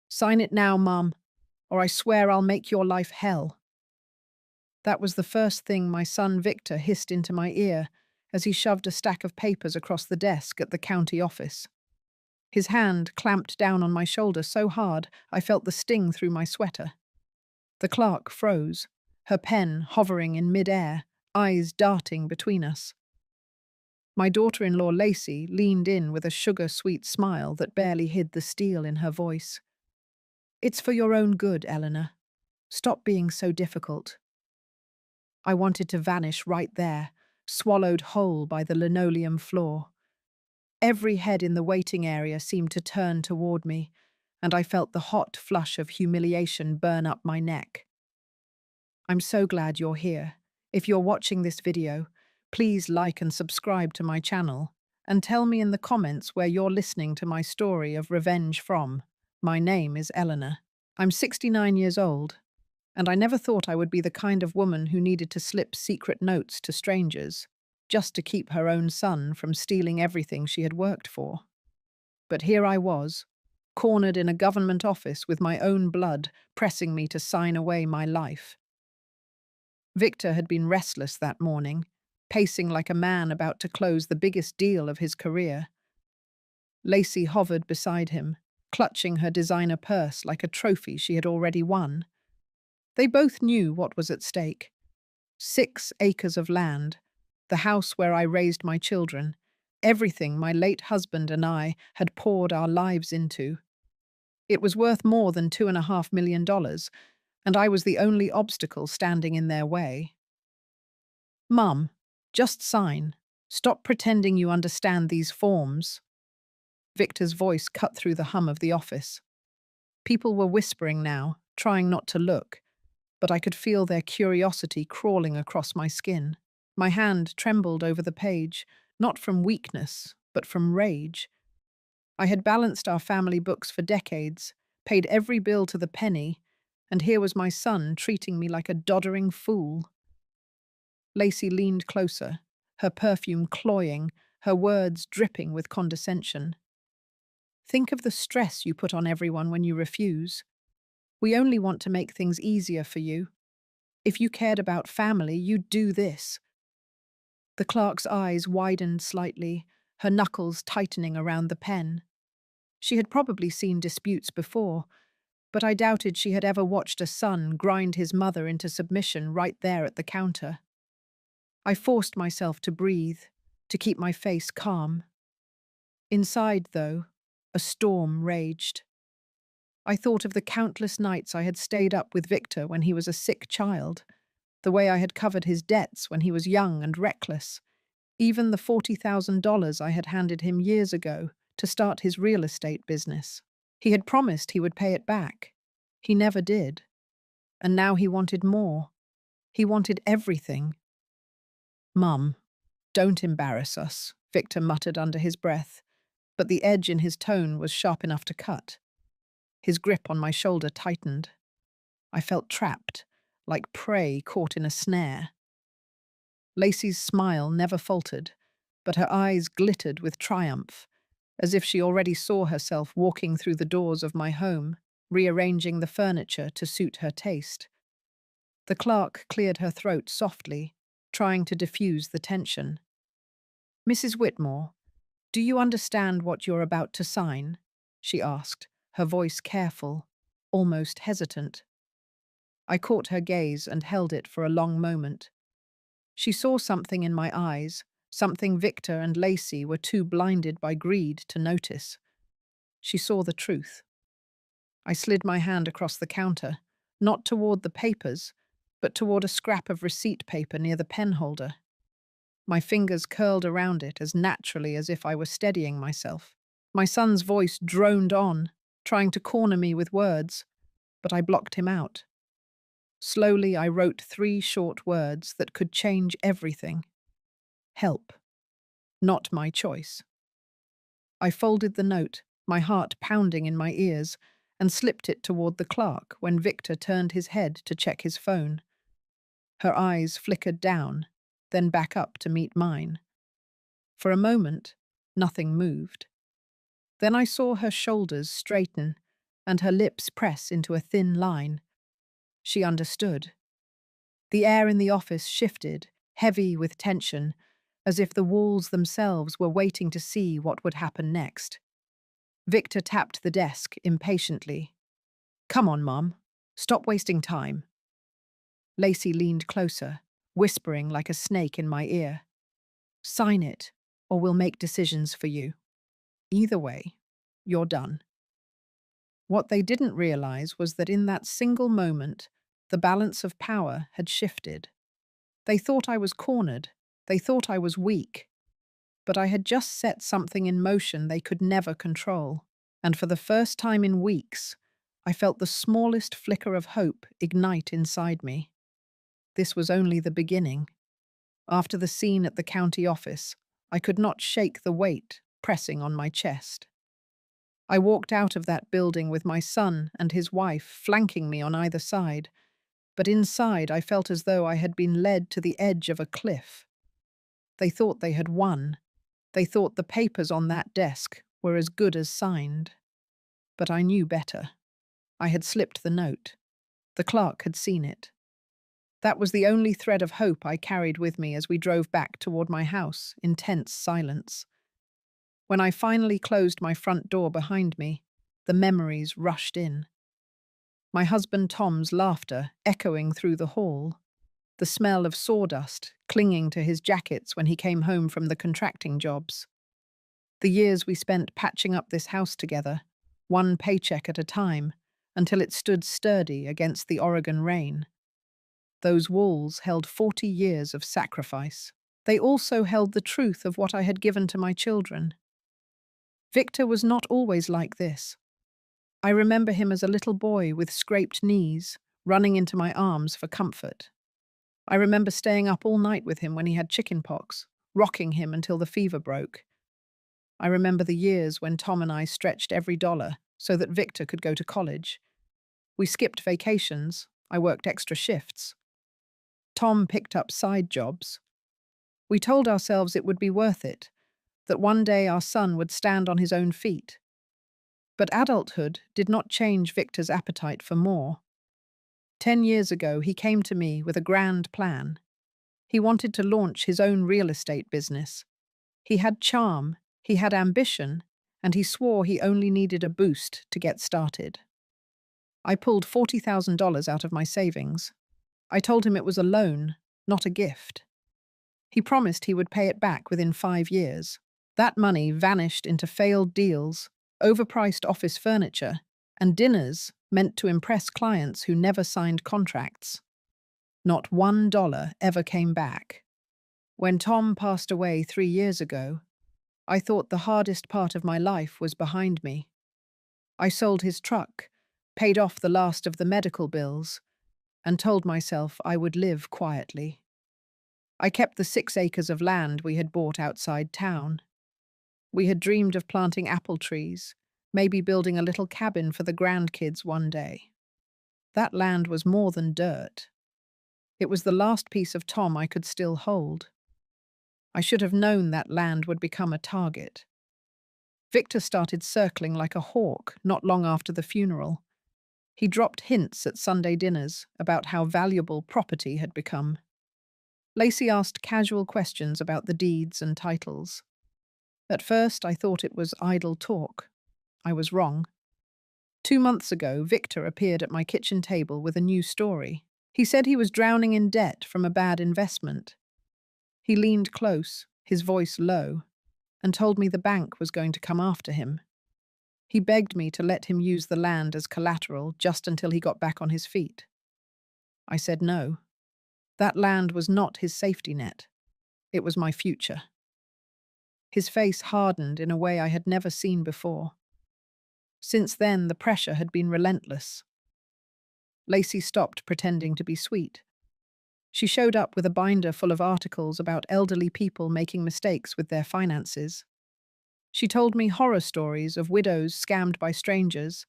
Sign it now, Mum, or I swear I'll make your life hell. That was the first thing my son Victor hissed into my ear as he shoved a stack of papers across the desk at the county office. His hand clamped down on my shoulder so hard I felt the sting through my sweater. The clerk froze, her pen hovering in mid-air, eyes darting between us. My daughter-in-law Lacey leaned in with a sugar-sweet smile that barely hid the steel in her voice. "It's for your own good, Eleanor. Stop being so difficult." I wanted to vanish right there, swallowed whole by the linoleum floor. Every head in the waiting area seemed to turn toward me, and I felt the hot flush of humiliation burn up my neck. I'm so glad you're here. If you're watching this video, please like and subscribe to my channel, and tell me in the comments where you're listening to my story of revenge from. My name is Eleanor. I'm 69 years old, and I never thought I would be the kind of woman who needed to slip secret notes to strangers, just to keep her own son from stealing everything she had worked for. But here I was, cornered in a government office with my own blood pressing me to sign away my life. Victor had been restless that morning, pacing like a man about to close the biggest deal of his career. Lacey hovered beside him, clutching her designer purse like a trophy she had already won. They both knew what was at stake. 6 acres of land, the house where I raised my children, everything my late husband and I had poured our lives into. It was worth more than $2.5 million, and I was the only obstacle standing in their way. "Mum, just sign. Stop pretending you understand these forms." Victor's voice cut through the hum of the office. People were whispering now, trying not to look, but I could feel their curiosity crawling across my skin. My hand trembled over the page, not from weakness, but from rage. I had balanced our family books for decades, paid every bill to the penny, and here was my son treating me like a doddering fool. Lacey leaned closer, her perfume cloying, her words dripping with condescension. "Think of the stress you put on everyone when you refuse. We only want to make things easier for you. If you cared about family, you'd do this." The clerk's eyes widened slightly, her knuckles tightening around the pen. She had probably seen disputes before, but I doubted she had ever watched a son grind his mother into submission right there at the counter. I forced myself to breathe, to keep my face calm. Inside, though, a storm raged. I thought of the countless nights I had stayed up with Victor when he was a sick child, the way I had covered his debts when he was young and reckless, even the $40,000 I had handed him years ago to start his real estate business. He had promised he would pay it back. He never did. And now he wanted more. He wanted everything. "Mum, don't embarrass us," Victor muttered under his breath, but the edge in his tone was sharp enough to cut. His grip on my shoulder tightened. I felt trapped, like prey caught in a snare. Lacey's smile never faltered, but her eyes glittered with triumph, as if she already saw herself walking through the doors of my home, rearranging the furniture to suit her taste. The clerk cleared her throat softly, trying to diffuse the tension. "Mrs. Whitmore, do you understand what you're about to sign?" she asked, her voice careful, almost hesitant. I caught her gaze and held it for a long moment. She saw something in my eyes, something Victor and Lacey were too blinded by greed to notice. She saw the truth. I slid my hand across the counter, not toward the papers, but toward a scrap of receipt paper near the pen holder. My fingers curled around it as naturally as if I were steadying myself. My son's voice droned on, trying to corner me with words, but I blocked him out. Slowly, I wrote 3 short words that could change everything. Help. Not my choice. I folded the note, my heart pounding in my ears, and slipped it toward the clerk when Victor turned his head to check his phone. Her eyes flickered down, then back up to meet mine. For a moment, nothing moved. Then I saw her shoulders straighten, and her lips press into a thin line. She understood. The air in the office shifted, heavy with tension, as if the walls themselves were waiting to see what would happen next. Victor tapped the desk impatiently. "Come on, Mum. Stop wasting time." Lacey leaned closer, whispering like a snake in my ear. "Sign it, or we'll make decisions for you. Either way, you're done." What they didn't realize was that in that single moment, the balance of power had shifted. They thought I was cornered. They thought I was weak. But I had just set something in motion they could never control. And for the first time in weeks, I felt the smallest flicker of hope ignite inside me. This was only the beginning. After the scene at the county office, I could not shake the weight pressing on my chest. I walked out of that building with my son and his wife flanking me on either side, but inside I felt as though I had been led to the edge of a cliff. They thought they had won. They thought the papers on that desk were as good as signed. But I knew better. I had slipped the note. The clerk had seen it. That was the only thread of hope I carried with me as we drove back toward my house in tense silence. When I finally closed my front door behind me, the memories rushed in. My husband Tom's laughter echoing through the hall, the smell of sawdust clinging to his jackets when he came home from the contracting jobs. The years we spent patching up this house together, one paycheck at a time, until it stood sturdy against the Oregon rain. Those walls held 40 years of sacrifice. They also held the truth of what I had given to my children. Victor was not always like this. I remember him as a little boy with scraped knees, running into my arms for comfort. I remember staying up all night with him when he had chickenpox, rocking him until the fever broke. I remember the years when Tom and I stretched every dollar so that Victor could go to college. We skipped vacations. I worked extra shifts. Tom picked up side jobs. We told ourselves it would be worth it, that one day our son would stand on his own feet. But adulthood did not change Victor's appetite for more. 10 years ago, he came to me with a grand plan. He wanted to launch his own real estate business. He had charm, he had ambition, and he swore he only needed a boost to get started. I pulled $40,000 out of my savings. I told him it was a loan, not a gift. He promised he would pay it back within 5 years. That money vanished into failed deals, overpriced office furniture, and dinners meant to impress clients who never signed contracts. Not $1 ever came back. When Tom passed away 3 years ago, I thought the hardest part of my life was behind me. I sold his truck, paid off the last of the medical bills, and told myself I would live quietly. I kept the 6 acres of land we had bought outside town. We had dreamed of planting apple trees, maybe building a little cabin for the grandkids one day. That land was more than dirt. It was the last piece of Tom I could still hold. I should have known that land would become a target. Victor started circling like a hawk not long after the funeral. He dropped hints at Sunday dinners about how valuable property had become. Lacey asked casual questions about the deeds and titles. At first, I thought it was idle talk. I was wrong. 2 months ago, Victor appeared at my kitchen table with a new story. He said he was drowning in debt from a bad investment. He leaned close, his voice low, and told me the bank was going to come after him. He begged me to let him use the land as collateral just until he got back on his feet. I said no. That land was not his safety net. It was my future. His face hardened in a way I had never seen before. Since then, the pressure had been relentless. Lacey stopped pretending to be sweet. She showed up with a binder full of articles about elderly people making mistakes with their finances. She told me horror stories of widows scammed by strangers,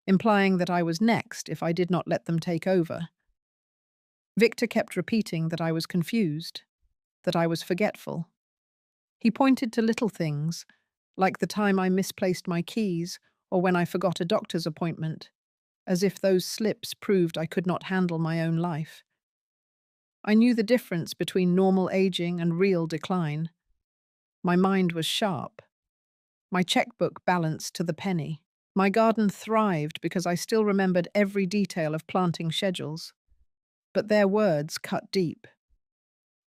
implying that I was next if I did not let them take over. Victor kept repeating that I was confused, that I was forgetful. He pointed to little things, like the time I misplaced my keys or when I forgot a doctor's appointment, as if those slips proved I could not handle my own life. I knew the difference between normal aging and real decline. My mind was sharp. My checkbook balanced to the penny. My garden thrived because I still remembered every detail of planting schedules. But their words cut deep.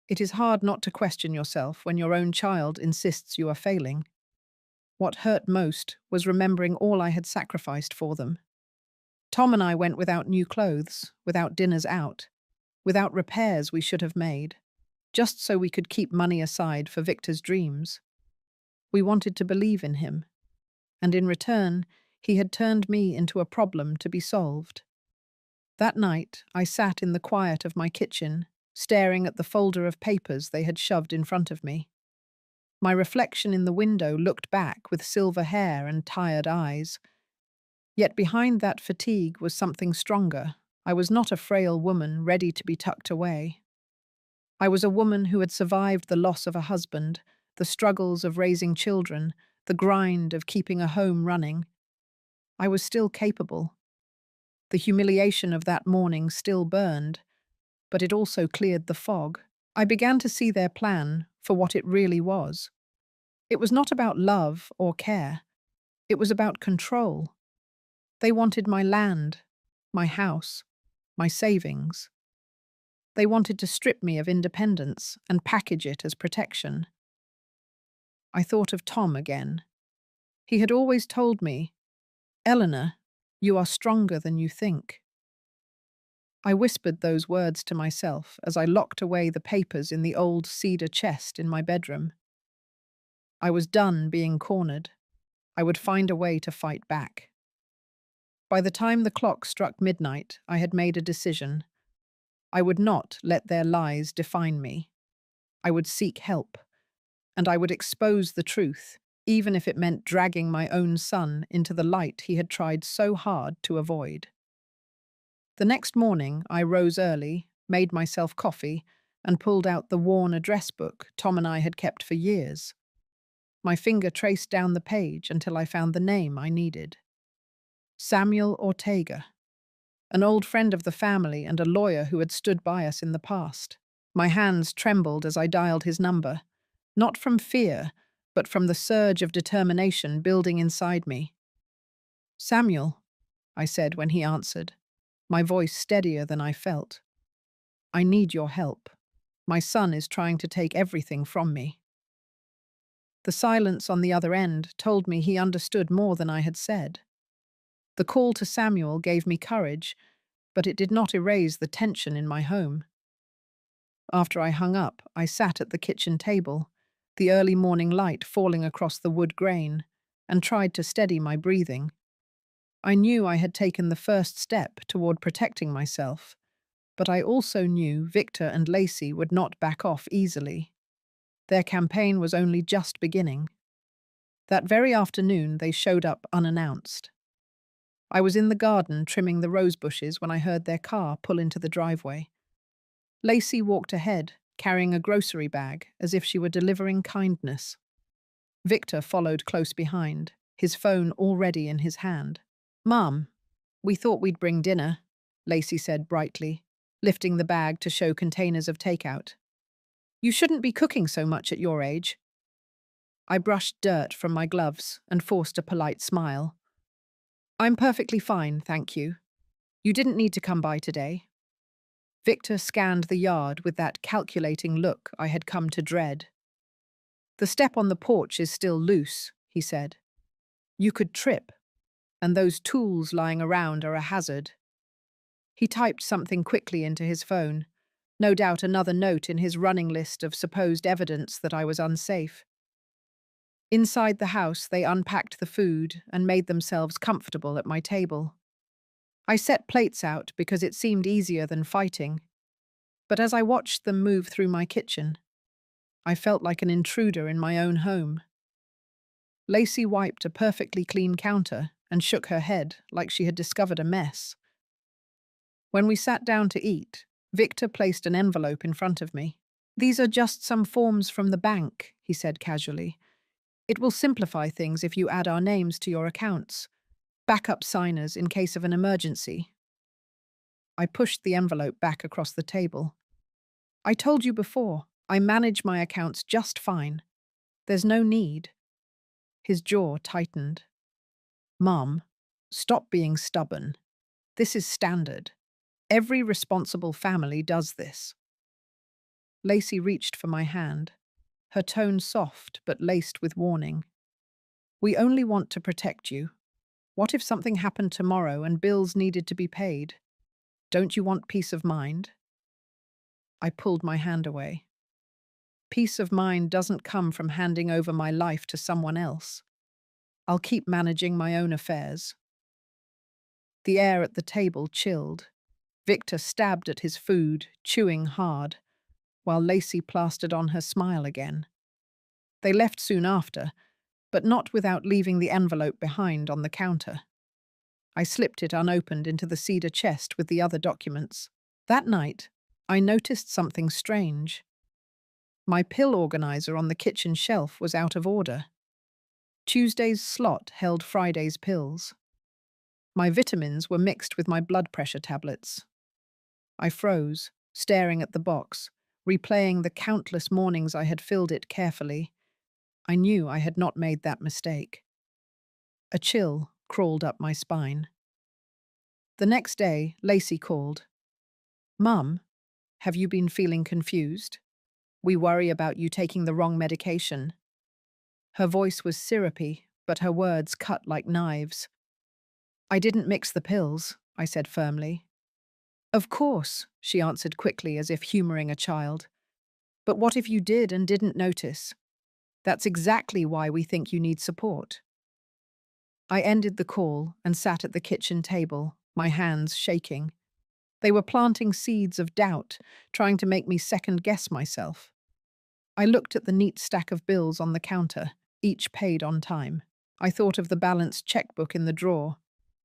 It is hard not to question yourself when your own child insists you are failing. What hurt most was remembering all I had sacrificed for them. Tom and I went without new clothes, without dinners out, without repairs we should have made, just so we could keep money aside for Victor's dreams. We wanted to believe in him, and in return, he had turned me into a problem to be solved. That night, I sat in the quiet of my kitchen, staring at the folder of papers they had shoved in front of me. My reflection in the window looked back with silver hair and tired eyes. Yet behind that fatigue was something stronger. I was not a frail woman ready to be tucked away. I was a woman who had survived the loss of a husband, the struggles of raising children, the grind of keeping a home running. I was still capable. The humiliation of that morning still burned, but it also cleared the fog. I began to see their plan for what it really was. It was not about love or care. It was about control. They wanted my land, my house, my savings. They wanted to strip me of independence and package it as protection. I thought of Tom again. He had always told me, "Eleanor, you are stronger than you think." I whispered those words to myself as I locked away the papers in the old cedar chest in my bedroom. I was done being cornered. I would find a way to fight back. By the time the clock struck midnight, I had made a decision. I would not let their lies define me. I would seek help, and I would expose the truth, even if it meant dragging my own son into the light he had tried so hard to avoid. The next morning, I rose early, made myself coffee, and pulled out the worn address book Tom and I had kept for years. My finger traced down the page until I found the name I needed. Samuel Ortega, an old friend of the family and a lawyer who had stood by us in the past. My hands trembled as I dialed his number, not from fear, but from the surge of determination building inside me. "Samuel," I said when he answered, my voice steadier than I felt. "I need your help. My son is trying to take everything from me." The silence on the other end told me he understood more than I had said. The call to Samuel gave me courage, but it did not erase the tension in my home. After I hung up, I sat at the kitchen table, the early morning light falling across the wood grain, and tried to steady my breathing. I knew I had taken the first step toward protecting myself, but I also knew Victor and Lacey would not back off easily. Their campaign was only just beginning. That very afternoon, they showed up unannounced. I was in the garden trimming the rose bushes when I heard their car pull into the driveway. Lacey walked ahead, carrying a grocery bag as if she were delivering kindness. Victor followed close behind, his phone already in his hand. "Mom, we thought we'd bring dinner," Lacey said brightly, lifting the bag to show containers of takeout. "You shouldn't be cooking so much at your age." I brushed dirt from my gloves and forced a polite smile. "I'm perfectly fine, thank you. You didn't need to come by today." Victor scanned the yard with that calculating look I had come to dread. "The step on the porch is still loose," he said. "You could trip, and those tools lying around are a hazard." He typed something quickly into his phone, no doubt another note in his running list of supposed evidence that I was unsafe. Inside the house, they unpacked the food and made themselves comfortable at my table. I set plates out because it seemed easier than fighting, but as I watched them move through my kitchen, I felt like an intruder in my own home. Lacey wiped a perfectly clean counter and shook her head like she had discovered a mess. When we sat down to eat, Victor placed an envelope in front of me. "These are just some forms from the bank," he said casually. "It will simplify things if you add our names to your accounts. Backup signers in case of an emergency. I pushed the envelope back across the table. I told you before, I manage my accounts just fine. There's no need. His jaw tightened. Mum, stop being stubborn. This is standard. Every responsible family does this. Lacey reached for my hand, her tone soft but laced with warning. We only want to protect you. What if something happened tomorrow and bills needed to be paid? Don't you want peace of mind? I pulled my hand away. Peace of mind doesn't come from handing over my life to someone else. I'll keep managing my own affairs. The air at the table chilled. Victor stabbed at his food, chewing hard, while Lacey plastered on her smile again. They left soon after, but not without leaving the envelope behind on the counter. I slipped it unopened into the cedar chest with the other documents. That night, I noticed something strange. My pill organizer on the kitchen shelf was out of order. Tuesday's slot held Friday's pills. My vitamins were mixed with my blood pressure tablets. I froze, staring at the box, replaying the countless mornings I had filled it carefully. I knew I had not made that mistake. A chill crawled up my spine. The next day, Lacey called. Mum, have you been feeling confused? We worry about you taking the wrong medication. Her voice was syrupy, but her words cut like knives. I didn't mix the pills, I said firmly. Of course, she answered quickly as if humoring a child. But what if you did and didn't notice? That's exactly why we think you need support. I ended the call and sat at the kitchen table, my hands shaking. They were planting seeds of doubt, trying to make me second-guess myself. I looked at the neat stack of bills on the counter, each paid on time. I thought of the balanced checkbook in the drawer,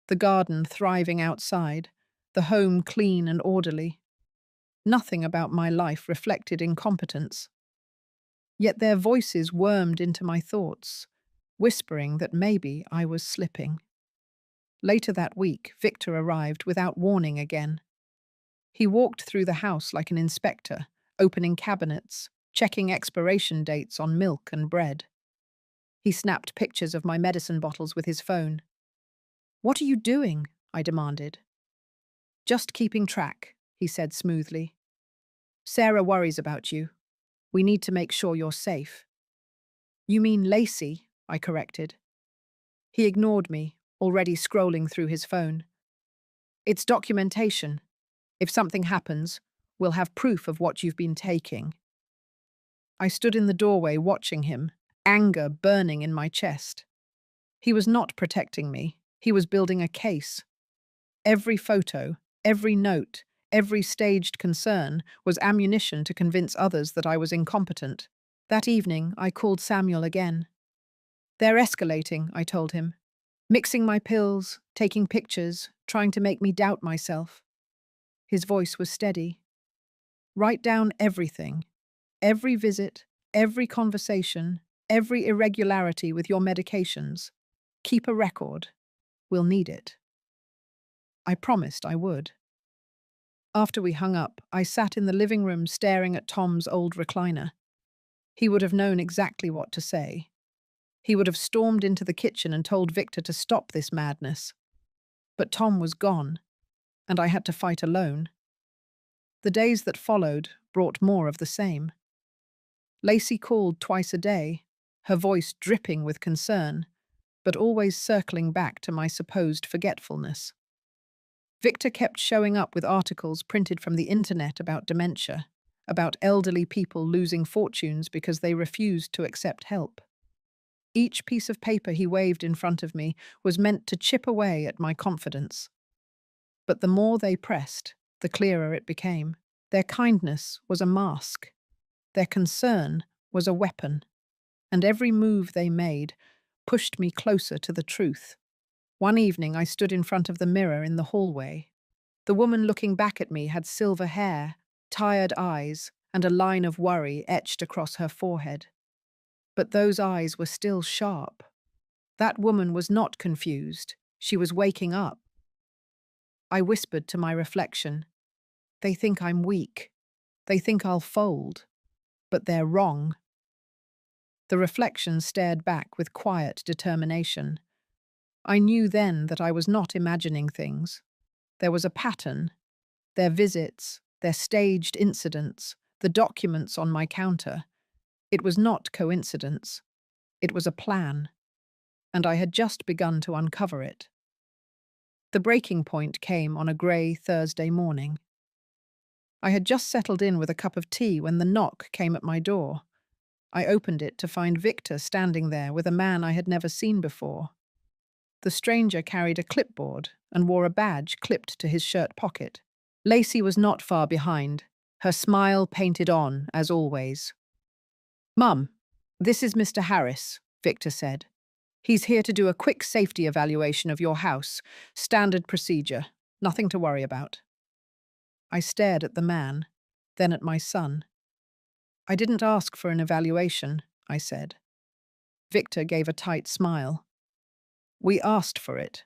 the garden thriving outside, the home clean and orderly. Nothing about my life reflected incompetence. Yet their voices wormed into my thoughts, whispering that maybe I was slipping. Later that week, Victor arrived without warning again. He walked through the house like an inspector, opening cabinets, checking expiration dates on milk and bread. He snapped pictures of my medicine bottles with his phone. What are you doing? I demanded. Just keeping track, he said smoothly. Sarah worries about you. We need to make sure you're safe. You mean Lacey? I corrected. He ignored me, already scrolling through his phone. It's documentation. If something happens, we'll have proof of what you've been taking. I stood in the doorway watching him, anger burning in my chest. He was not protecting me. He was building a case. Every photo, every note, every staged concern was ammunition to convince others that I was incompetent. That evening, I called Samuel again. They're escalating, I told him. Mixing my pills, taking pictures, trying to make me doubt myself. His voice was steady. Write down everything. Every visit, every conversation, every irregularity with your medications. Keep a record. We'll need it. I promised I would. After we hung up, I sat in the living room staring at Tom's old recliner. He would have known exactly what to say. He would have stormed into the kitchen and told Victor to stop this madness. But Tom was gone, and I had to fight alone. The days that followed brought more of the same. Lacey called twice a day, her voice dripping with concern, but always circling back to my supposed forgetfulness. Victor kept showing up with articles printed from the internet about dementia, about elderly people losing fortunes because they refused to accept help. Each piece of paper he waved in front of me was meant to chip away at my confidence. But the more they pressed, the clearer it became. Their kindness was a mask. Their concern was a weapon. And every move they made pushed me closer to the truth. One evening I stood in front of the mirror in the hallway. The woman looking back at me had silver hair, tired eyes, and a line of worry etched across her forehead. But those eyes were still sharp. That woman was not confused. She was waking up. I whispered to my reflection, "They think I'm weak. They think I'll fold. But they're wrong." The reflection stared back with quiet determination. I knew then that I was not imagining things. There was a pattern. Their visits, their staged incidents, the documents on my counter. It was not coincidence. It was a plan. And I had just begun to uncover it. The breaking point came on a grey Thursday morning. I had just settled in with a cup of tea when the knock came at my door. I opened it to find Victor standing there with a man I had never seen before. The stranger carried a clipboard and wore a badge clipped to his shirt pocket. Lacey was not far behind, her smile painted on, as always. "Mum, this is Mr. Harris," Victor said. "He's here to do a quick safety evaluation of your house. Standard procedure. Nothing to worry about." I stared at the man, then at my son. "I didn't ask for an evaluation," I said. Victor gave a tight smile. "We asked for it.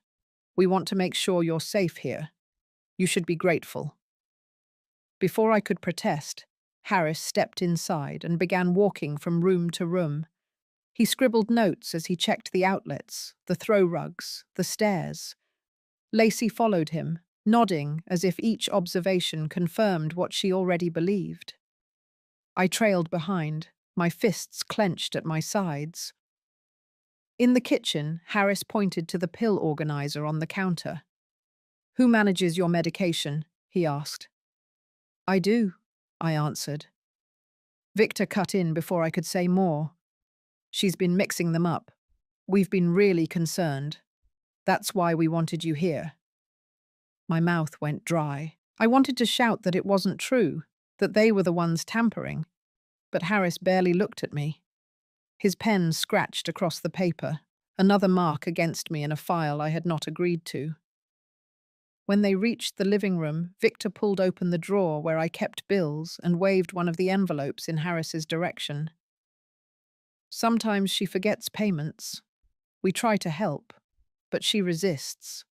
We want to make sure you're safe here. You should be grateful." Before I could protest, Harris stepped inside and began walking from room to room. He scribbled notes as he checked the outlets, the throw rugs, the stairs. Lacey followed him, nodding as if each observation confirmed what she already believed. I trailed behind, my fists clenched at my sides. In the kitchen, Harris pointed to the pill organizer on the counter. "Who manages your medication?" he asked. "I do," I answered. Victor cut in before I could say more. "She's been mixing them up. We've been really concerned. That's why we wanted you here." My mouth went dry. I wanted to shout that it wasn't true, that they were the ones tampering. But Harris barely looked at me. His pen scratched across the paper, another mark against me in a file I had not agreed to. When they reached the living room, Victor pulled open the drawer where I kept bills and waved one of the envelopes in Harris's direction. "Sometimes she forgets payments. We try to help, but she resists."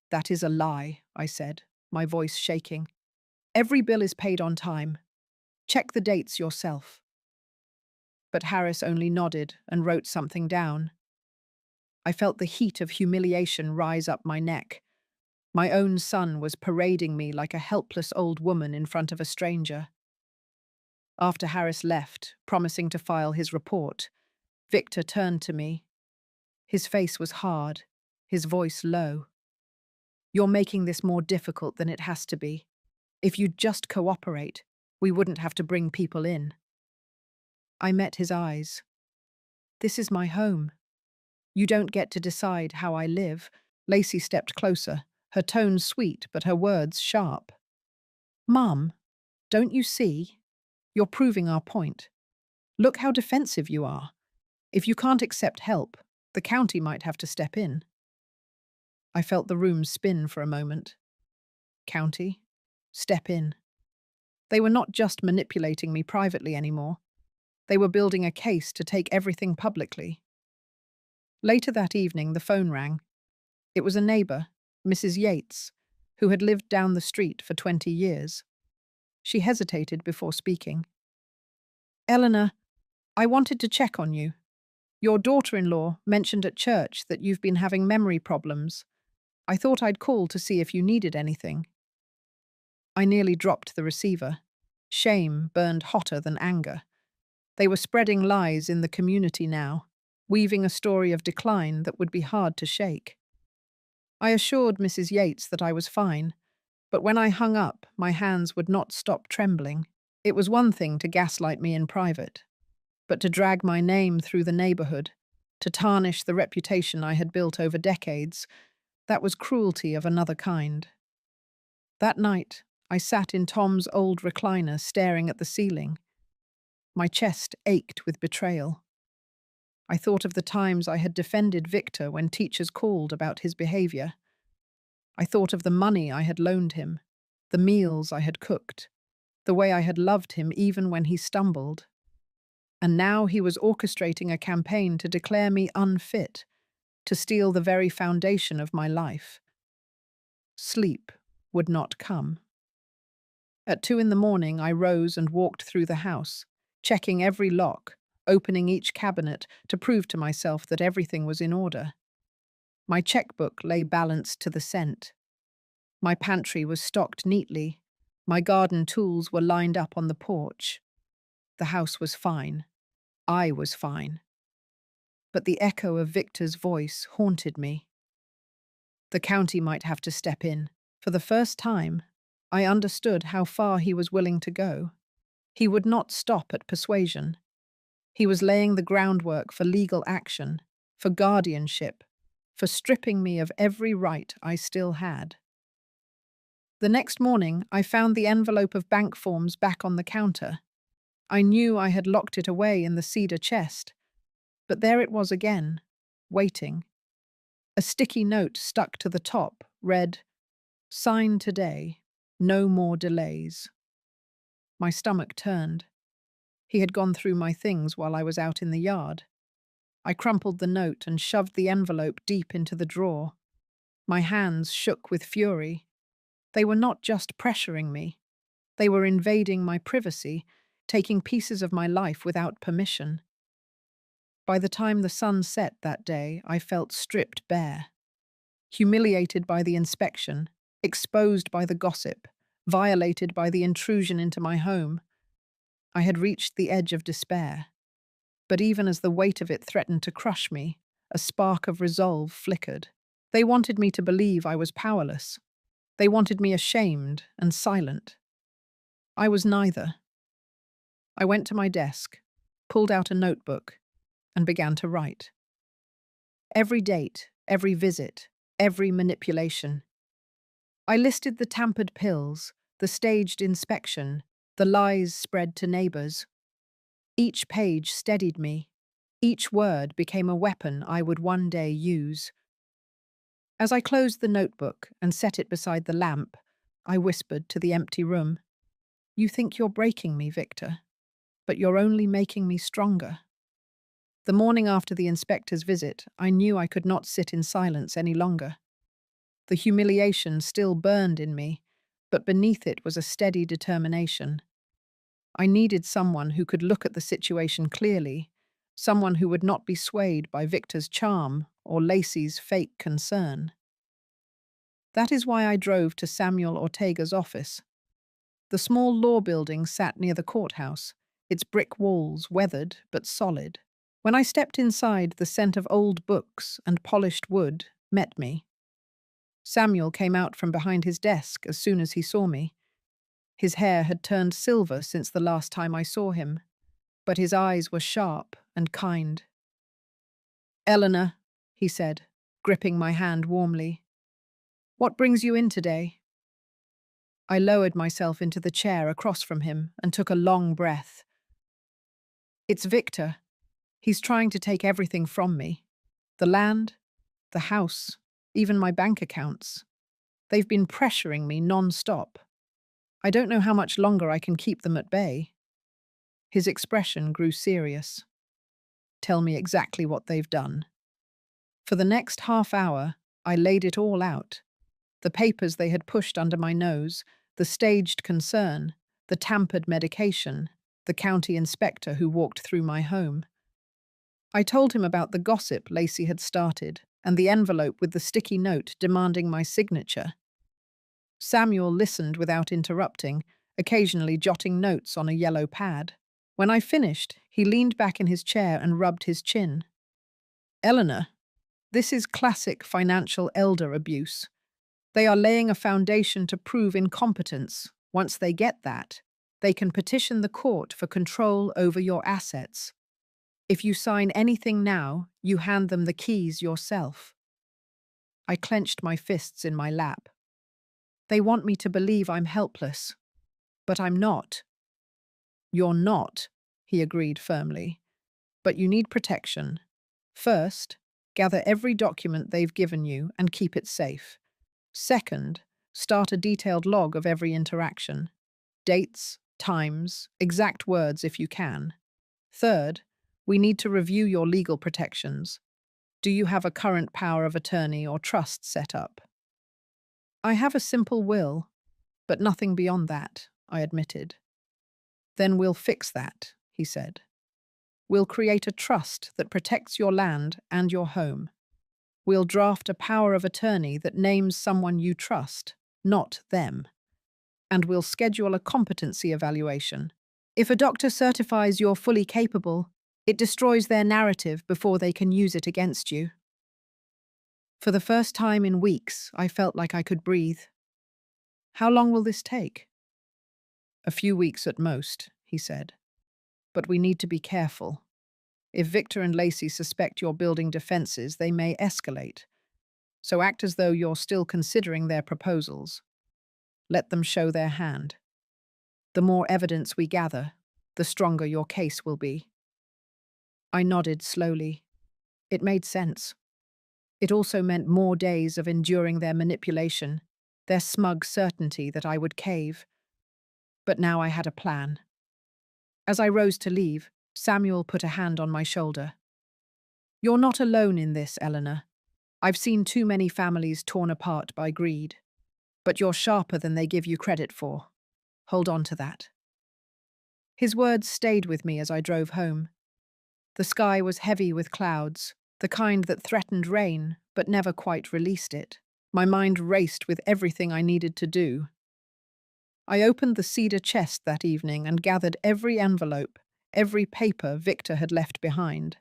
"That is a lie," I said, my voice shaking. "Every bill is paid on time. Check the dates yourself." But Harris only nodded and wrote something down. I felt the heat of humiliation rise up my neck. My own son was parading me like a helpless old woman in front of a stranger. After Harris left, promising to file his report, Victor turned to me. His face was hard, his voice low. "You're making this more difficult than it has to be. If you'd just cooperate, we wouldn't have to bring people in." I met his eyes. "This is my home. You don't get to decide how I live." Lacey stepped closer, her tone sweet but her words sharp. "Mum, don't you see? You're proving our point. Look how defensive you are. If you can't accept help, the county might have to step in." I felt the room spin for a moment. County? Step in. They were not just manipulating me privately anymore. They were building a case to take everything publicly. Later that evening, the phone rang. It was a neighbour, Mrs. Yates, who had lived down the street for 20 years. She hesitated before speaking. "Eleanor, I wanted to check on you. Your daughter-in-law mentioned at church that you've been having memory problems. I thought I'd call to see if you needed anything." I nearly dropped the receiver. Shame burned hotter than anger. They were spreading lies in the community now, weaving a story of decline that would be hard to shake. I assured Mrs. Yates that I was fine, but when I hung up, my hands would not stop trembling. It was one thing to gaslight me in private, but to drag my name through the neighbourhood, to tarnish the reputation I had built over decades, that was cruelty of another kind. That night, I sat in Tom's old recliner staring at the ceiling. My chest ached with betrayal. I thought of the times I had defended Victor when teachers called about his behaviour. I thought of the money I had loaned him, the meals I had cooked, the way I had loved him even when he stumbled. And now he was orchestrating a campaign to declare me unfit, to steal the very foundation of my life. Sleep would not come. At 2 in the morning, I rose and walked through the house, checking every lock, opening each cabinet to prove to myself that everything was in order. My checkbook lay balanced to the cent. My pantry was stocked neatly. My garden tools were lined up on the porch. The house was fine. I was fine. But the echo of Victor's voice haunted me. The county might have to step in. For the first time, I understood how far he was willing to go. He would not stop at persuasion. He was laying the groundwork for legal action, for guardianship, for stripping me of every right I still had. The next morning, I found the envelope of bank forms back on the counter. I knew I had locked it away in the cedar chest, but there it was again, waiting. A sticky note stuck to the top read, "Sign today, no more delays." My stomach turned. He had gone through my things while I was out in the yard. I crumpled the note and shoved the envelope deep into the drawer. My hands shook with fury. They were not just pressuring me. They were invading my privacy, taking pieces of my life without permission. By the time the sun set that day, I felt stripped bare. Humiliated by the inspection, exposed by the gossip, violated by the intrusion into my home. I had reached the edge of despair. But even as the weight of it threatened to crush me, a spark of resolve flickered. They wanted me to believe I was powerless. They wanted me ashamed and silent. I was neither. I went to my desk, pulled out a notebook, and began to write. Every date, every visit, every manipulation. I listed the tampered pills, the staged inspection, the lies spread to neighbors. Each page steadied me. Each word became a weapon I would one day use. As I closed the notebook and set it beside the lamp, I whispered to the empty room, "You think you're breaking me, Victor, but you're only making me stronger." The morning after the inspector's visit, I knew I could not sit in silence any longer. The humiliation still burned in me, but beneath it was a steady determination. I needed someone who could look at the situation clearly, someone who would not be swayed by Victor's charm or Lacey's fake concern. That is why I drove to Samuel Ortega's office. The small law building sat near the courthouse, its brick walls weathered but solid. When I stepped inside, the scent of old books and polished wood met me. Samuel came out from behind his desk as soon as he saw me. His hair had turned silver since the last time I saw him, but his eyes were sharp and kind. "Eleanor," he said, gripping my hand warmly, "what brings you in today?" I lowered myself into the chair across from him and took a long breath. "It's Victor. He's trying to take everything from me. The land, the house, even my bank accounts. They've been pressuring me non-stop. I don't know how much longer I can keep them at bay." His expression grew serious. "Tell me exactly what they've done." For the next half hour, I laid it all out. The papers they had pushed under my nose, the staged concern, the tampered medication, the county inspector who walked through my home. I told him about the gossip Lacey had started and the envelope with the sticky note demanding my signature. Samuel listened without interrupting, occasionally jotting notes on a yellow pad. When I finished, he leaned back in his chair and rubbed his chin. "Eleanor, this is classic financial elder abuse. They are laying a foundation to prove incompetence. Once they get that, they can petition the court for control over your assets. If you sign anything now, you hand them the keys yourself." I clenched my fists in my lap. They want me to believe I'm helpless. But I'm not. "You're not," he agreed firmly. "But you need protection. First, gather every document they've given you and keep it safe. Second, start a detailed log of every interaction. Dates, times, exact words if you can. Third, we need to review your legal protections. Do you have a current power of attorney or trust set up? I have a simple will, but nothing beyond that, I admitted. Then we'll fix that, he said. We'll create a trust that protects your land and your home. We'll draft a power of attorney that names someone you trust, not them. And we'll schedule a competency evaluation. If a doctor certifies you're fully capable, it destroys their narrative before they can use it against you. For the first time in weeks, I felt like I could breathe. How long will this take? A few weeks at most, he said. But we need to be careful. If Victor and Lacey suspect you're building defenses, they may escalate. So act as though you're still considering their proposals. Let them show their hand. The more evidence we gather, the stronger your case will be. I nodded slowly. It made sense. It also meant more days of enduring their manipulation, their smug certainty that I would cave. But now I had a plan. As I rose to leave, Samuel put a hand on my shoulder. You're not alone in this, Eleanor. I've seen too many families torn apart by greed. But you're sharper than they give you credit for. Hold on to that. His words stayed with me as I drove home. The sky was heavy with clouds, the kind that threatened rain, but never quite released it. My mind raced with everything I needed to do. I opened the cedar chest that evening and gathered every envelope, every paper Victor had left behind.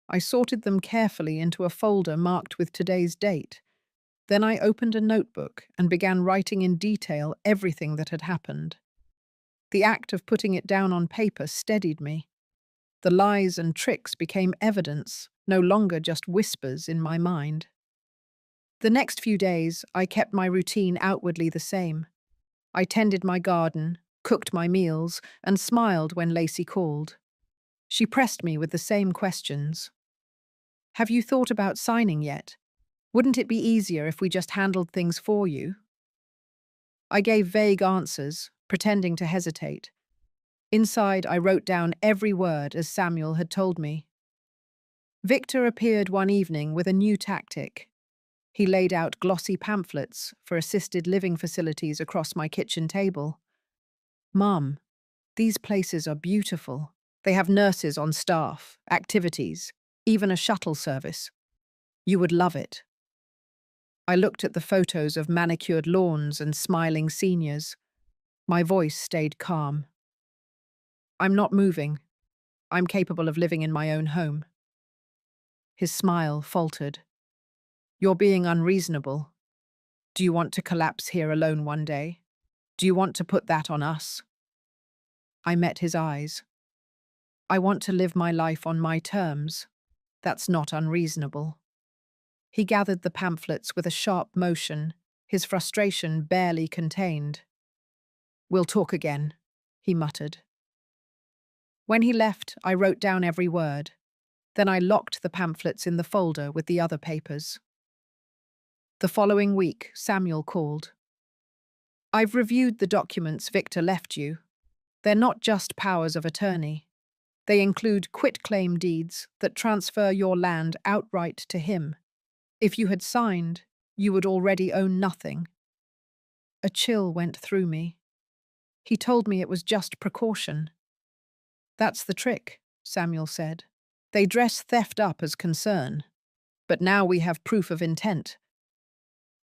I sorted them carefully into a folder marked with today's date. Then I opened a notebook and began writing in detail everything that had happened. The act of putting it down on paper steadied me. The lies and tricks became evidence, no longer just whispers in my mind. The next few days, I kept my routine outwardly the same. I tended my garden, cooked my meals, and smiled when Lacey called. She pressed me with the same questions. Have you thought about signing yet? Wouldn't it be easier if we just handled things for you? I gave vague answers, pretending to hesitate. Inside, I wrote down every word as Samuel had told me. Victor appeared one evening with a new tactic. He laid out glossy pamphlets for assisted living facilities across my kitchen table. Mum, these places are beautiful. They have nurses on staff, activities, even a shuttle service. You would love it. I looked at the photos of manicured lawns and smiling seniors. My voice stayed calm. I'm not moving. I'm capable of living in my own home. His smile faltered. You're being unreasonable. Do you want to collapse here alone one day? Do you want to put that on us? I met his eyes. I want to live my life on my terms. That's not unreasonable. He gathered the pamphlets with a sharp motion, his frustration barely contained. We'll talk again, he muttered. When he left, I wrote down every word. Then I locked the pamphlets in the folder with the other papers. The following week, Samuel called. I've reviewed the documents Victor left you. They're not just powers of attorney. They include quitclaim deeds that transfer your land outright to him. If you had signed, you would already own nothing. A chill went through me. He told me it was just precaution. That's the trick, Samuel said. They dress theft up as concern. But now we have proof of intent.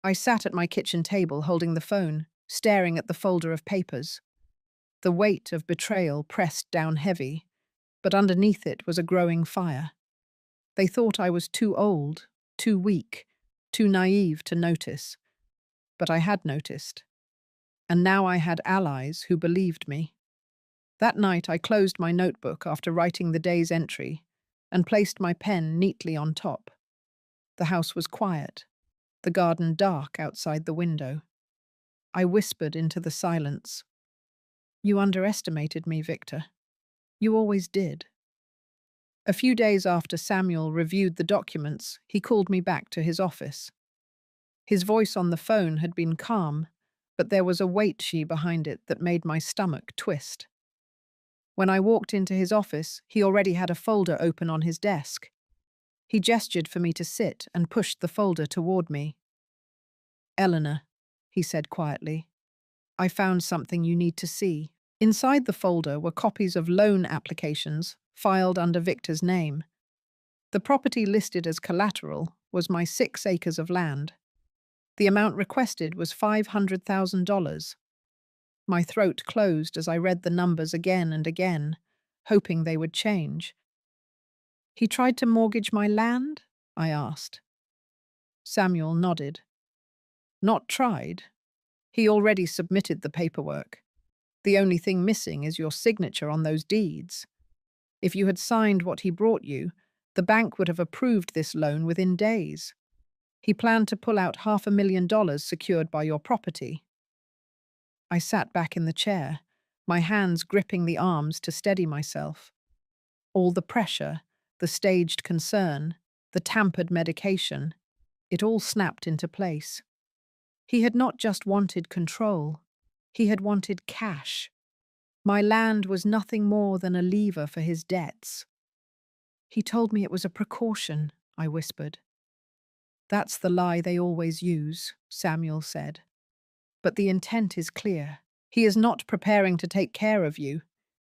I sat at my kitchen table holding the phone, staring at the folder of papers. The weight of betrayal pressed down heavy, but underneath it was a growing fire. They thought I was too old, too weak, too naive to notice. But I had noticed. And now I had allies who believed me. That night I closed my notebook after writing the day's entry and placed my pen neatly on top. The house was quiet, the garden dark outside the window. I whispered into the silence. You underestimated me, Victor. You always did. A few days after Samuel reviewed the documents, he called me back to his office. His voice on the phone had been calm, but there was a weight behind it that made my stomach twist. When I walked into his office, he already had a folder open on his desk. He gestured for me to sit and pushed the folder toward me. "Eleanor," he said quietly, "I found something you need to see." Inside the folder were copies of loan applications filed under Victor's name. The property listed as collateral was my 6 acres of land. The amount requested was $500,000. My throat closed as I read the numbers again and again, hoping they would change. "He tried to mortgage my land?" I asked. Samuel nodded. "Not tried. He already submitted the paperwork. The only thing missing is your signature on those deeds. If you had signed what he brought you, the bank would have approved this loan within days. He planned to pull out $500,000 secured by your property." I sat back in the chair, my hands gripping the arms to steady myself. All the pressure, the staged concern, the tampered medication, it all snapped into place. He had not just wanted control, he had wanted cash. My land was nothing more than a lever for his debts. "He told me it was a precaution," I whispered. "That's the lie they always use," Samuel said. "But the intent is clear. He is not preparing to take care of you.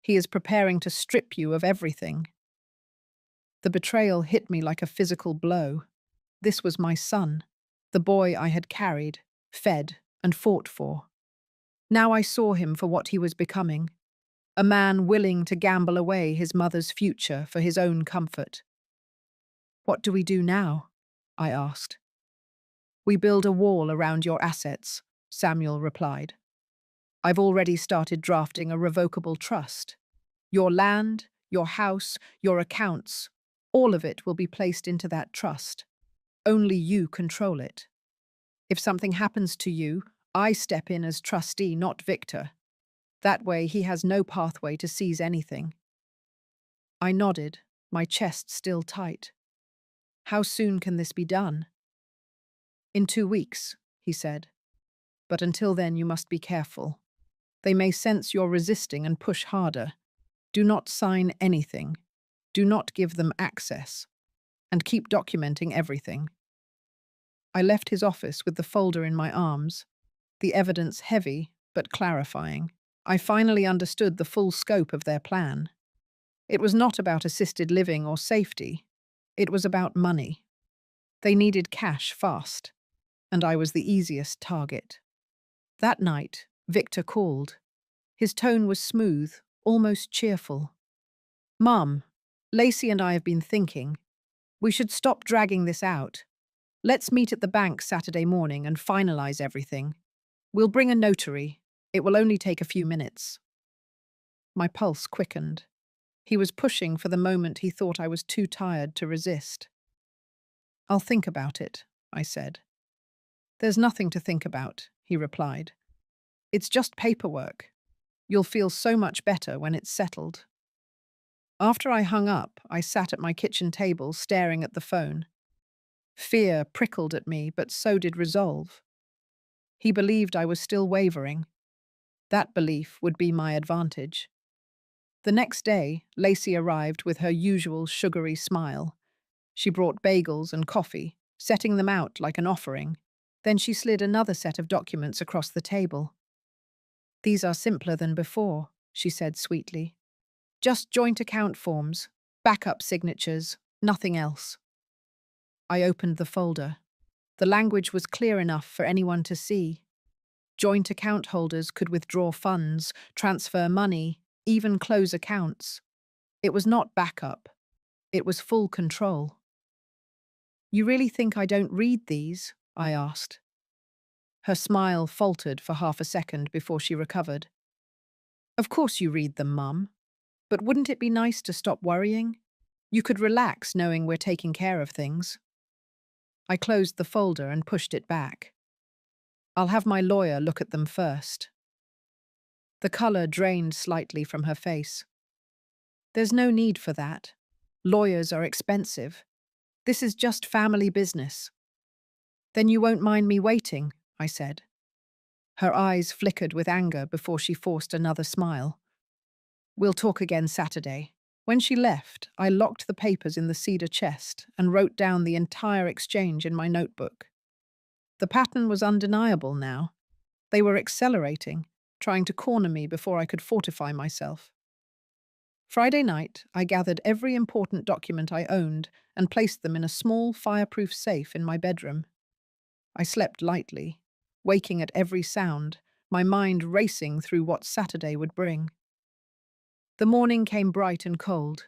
He is preparing to strip you of everything." The betrayal hit me like a physical blow. This was my son, the boy I had carried, fed, and fought for. Now I saw him for what he was becoming, a man willing to gamble away his mother's future for his own comfort. "What do we do now?" I asked. "We build a wall around your assets," Samuel replied. "I've already started drafting a revocable trust. Your land, your house, your accounts, all of it will be placed into that trust. Only you control it. If something happens to you, I step in as trustee, not Victor. That way he has no pathway to seize anything." I nodded, my chest still tight. "How soon can this be done?" "In 2 weeks," he said. "But until then you must be careful. They may sense you're resisting and push harder. Do not sign anything. Do not give them access. And keep documenting everything." I left his office with the folder in my arms, the evidence heavy but clarifying. I finally understood the full scope of their plan. It was not about assisted living or safety. It was about money. They needed cash fast, and I was the easiest target. That night, Victor called. His tone was smooth, almost cheerful. "Mum, Lacey and I have been thinking. We should stop dragging this out. Let's meet at the bank Saturday morning and finalize everything. We'll bring a notary. It will only take a few minutes." My pulse quickened. He was pushing for the moment he thought I was too tired to resist. "I'll think about it," I said. "There's nothing to think about," he replied. "It's just paperwork. You'll feel so much better when it's settled." After I hung up, I sat at my kitchen table staring at the phone. Fear prickled at me, but so did resolve. He believed I was still wavering. That belief would be my advantage. The next day, Lacey arrived with her usual sugary smile. She brought bagels and coffee, setting them out like an offering. Then she slid another set of documents across the table. "These are simpler than before," she said sweetly. "Just joint account forms, backup signatures, nothing else." I opened the folder. The language was clear enough for anyone to see. Joint account holders could withdraw funds, transfer money, even close accounts. It was not backup. It was full control. "You really think I don't read these?" I asked. Her smile faltered for half a second before she recovered. "Of course you read them, Mum. But wouldn't it be nice to stop worrying? You could relax knowing we're taking care of things." I closed the folder and pushed it back. "I'll have my lawyer look at them first." The colour drained slightly from her face. "There's no need for that. Lawyers are expensive. This is just family business." "Then you won't mind me waiting," I said. Her eyes flickered with anger before she forced another smile. "We'll talk again Saturday. When she left, I locked the papers in the cedar chest and wrote down the entire exchange in my notebook. The pattern was undeniable now. They were accelerating, trying to corner me before I could fortify myself. Friday night, I gathered every important document I owned and placed them in a small fireproof safe in my bedroom. I slept lightly, waking at every sound, my mind racing through what Saturday would bring. The morning came bright and cold.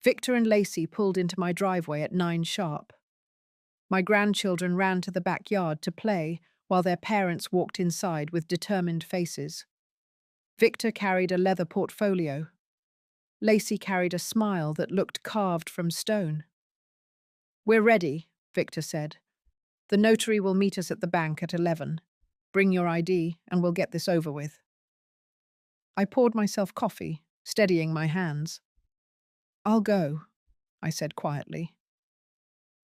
Victor and Lacey pulled into my driveway at 9 sharp. My grandchildren ran to the backyard to play while their parents walked inside with determined faces. Victor carried a leather portfolio. Lacey carried a smile that looked carved from stone. "We're ready," Victor said. "The notary will meet us at the bank at 11. Bring your ID and we'll get this over with." I poured myself coffee, steadying my hands. "I'll go," I said quietly.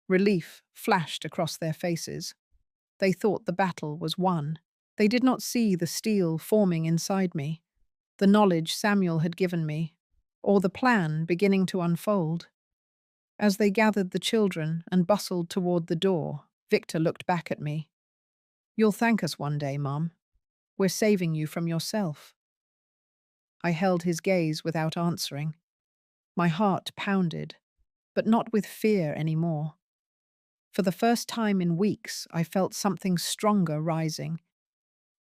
Relief flashed across their faces. They thought the battle was won. They did not see the steel forming inside me, the knowledge Samuel had given me, or the plan beginning to unfold. As they gathered the children and bustled toward the door, Victor looked back at me. "You'll thank us one day, Mom. We're saving you from yourself." I held his gaze without answering. My heart pounded, but not with fear anymore. For the first time in weeks, I felt something stronger rising.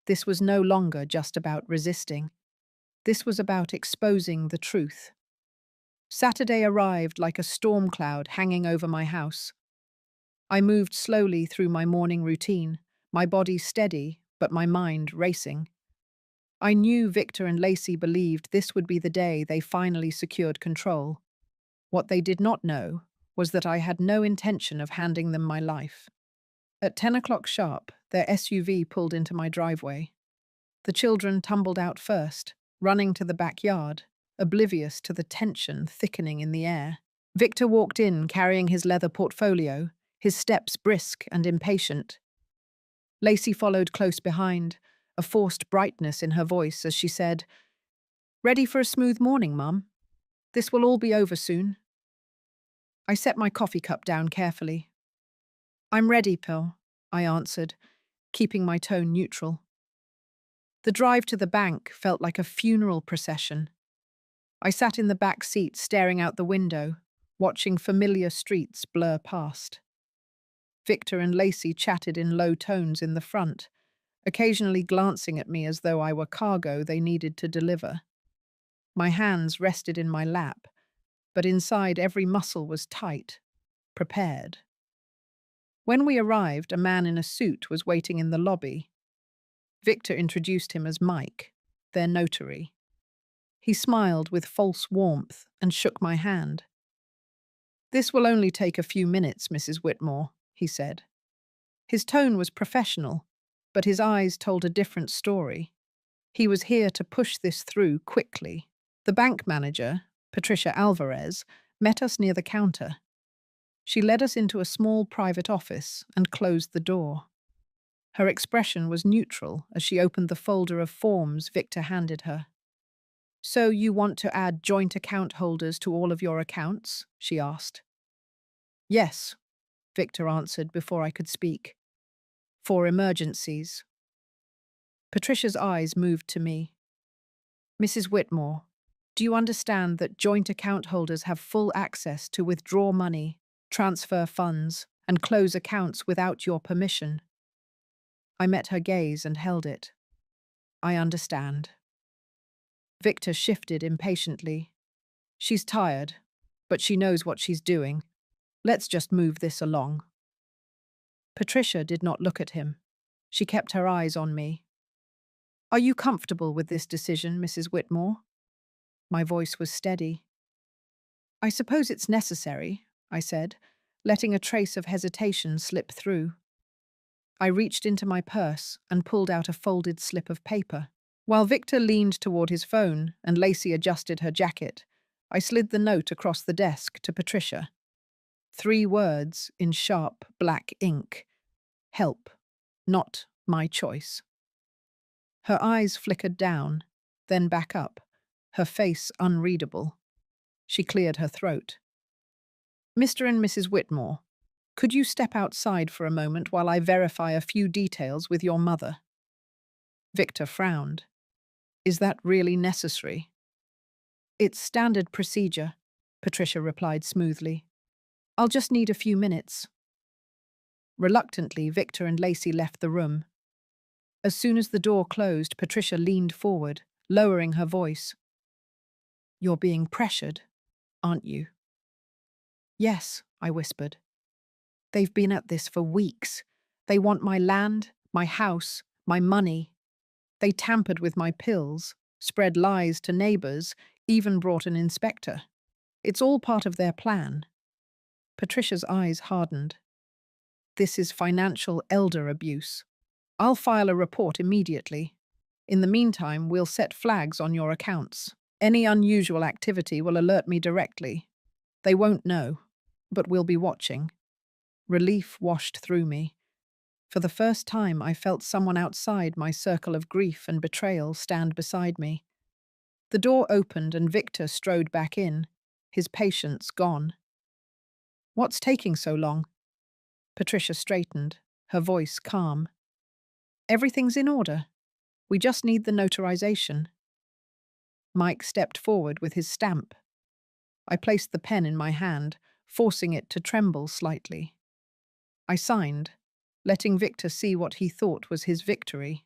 This was no longer just about resisting. This was about exposing the truth. Saturday arrived like a storm cloud hanging over my house. I moved slowly through my morning routine, my body steady, but my mind racing. I knew Victor and Lacey believed this would be the day they finally secured control. What they did not know was that I had no intention of handing them my life. At 10 o'clock sharp, their SUV pulled into my driveway. The children tumbled out first, running to the backyard, oblivious to the tension thickening in the air. Victor walked in carrying his leather portfolio, his steps brisk and impatient. Lacey followed close behind, a forced brightness in her voice as she said, "Ready for a smooth morning, Mum? This will all be over soon." I set my coffee cup down carefully. "I'm ready, Pill," I answered, keeping my tone neutral. The drive to the bank felt like a funeral procession. I sat in the back seat staring out the window, watching familiar streets blur past. Victor and Lacey chatted in low tones in the front, occasionally glancing at me as though I were cargo they needed to deliver. My hands rested in my lap, but inside every muscle was tight, prepared. When we arrived, a man in a suit was waiting in the lobby. Victor introduced him as Mike, their notary. He smiled with false warmth and shook my hand. "This will only take a few minutes, Mrs. Whitmore," he said. His tone was professional, but his eyes told a different story. He was here to push this through quickly. The bank manager, Patricia Alvarez, met us near the counter. She led us into a small private office and closed the door. Her expression was neutral as she opened the folder of forms Victor handed her. "So you want to add joint account holders to all of your accounts?" she asked. "Yes," Victor answered before I could speak. "For emergencies." Patricia's eyes moved to me. "Mrs. Whitmore, do you understand that joint account holders have full access to withdraw money, transfer funds, and close accounts without your permission?" I met her gaze and held it. "I understand." Victor shifted impatiently. "She's tired, but she knows what she's doing. Let's just move this along." Patricia did not look at him. She kept her eyes on me. "Are you comfortable with this decision, Mrs. Whitmore?" My voice was steady. "I suppose it's necessary," I said, letting a trace of hesitation slip through. I reached into my purse and pulled out a folded slip of paper. While Victor leaned toward his phone and Lacey adjusted her jacket, I slid the note across the desk to Patricia. 3 words in sharp black ink. "Help, not my choice." Her eyes flickered down, then back up, her face unreadable. She cleared her throat. Mr. and Mrs. Whitmore, could you step outside for a moment while I verify a few details with your mother? Victor frowned. Is that really necessary? It's standard procedure, Patricia replied smoothly. I'll just need a few minutes. Reluctantly, Victor and Lacey left the room. As soon as the door closed, Patricia leaned forward, lowering her voice. You're being pressured, aren't you? Yes, I whispered. They've been at this for weeks. They want my land, my house, my money. They tampered with my pills, spread lies to neighbors, even brought an inspector. It's all part of their plan. Patricia's eyes hardened. This is financial elder abuse. I'll file a report immediately. In the meantime, we'll set flags on your accounts. Any unusual activity will alert me directly. They won't know, but we'll be watching. Relief washed through me. For the first time, I felt someone outside my circle of grief and betrayal stand beside me. The door opened and Victor strode back in, his patience gone. What's taking so long? Patricia straightened, her voice calm. Everything's in order. We just need the notarization. Mike stepped forward with his stamp. I placed the pen in my hand, forcing it to tremble slightly. I signed, letting Victor see what he thought was his victory.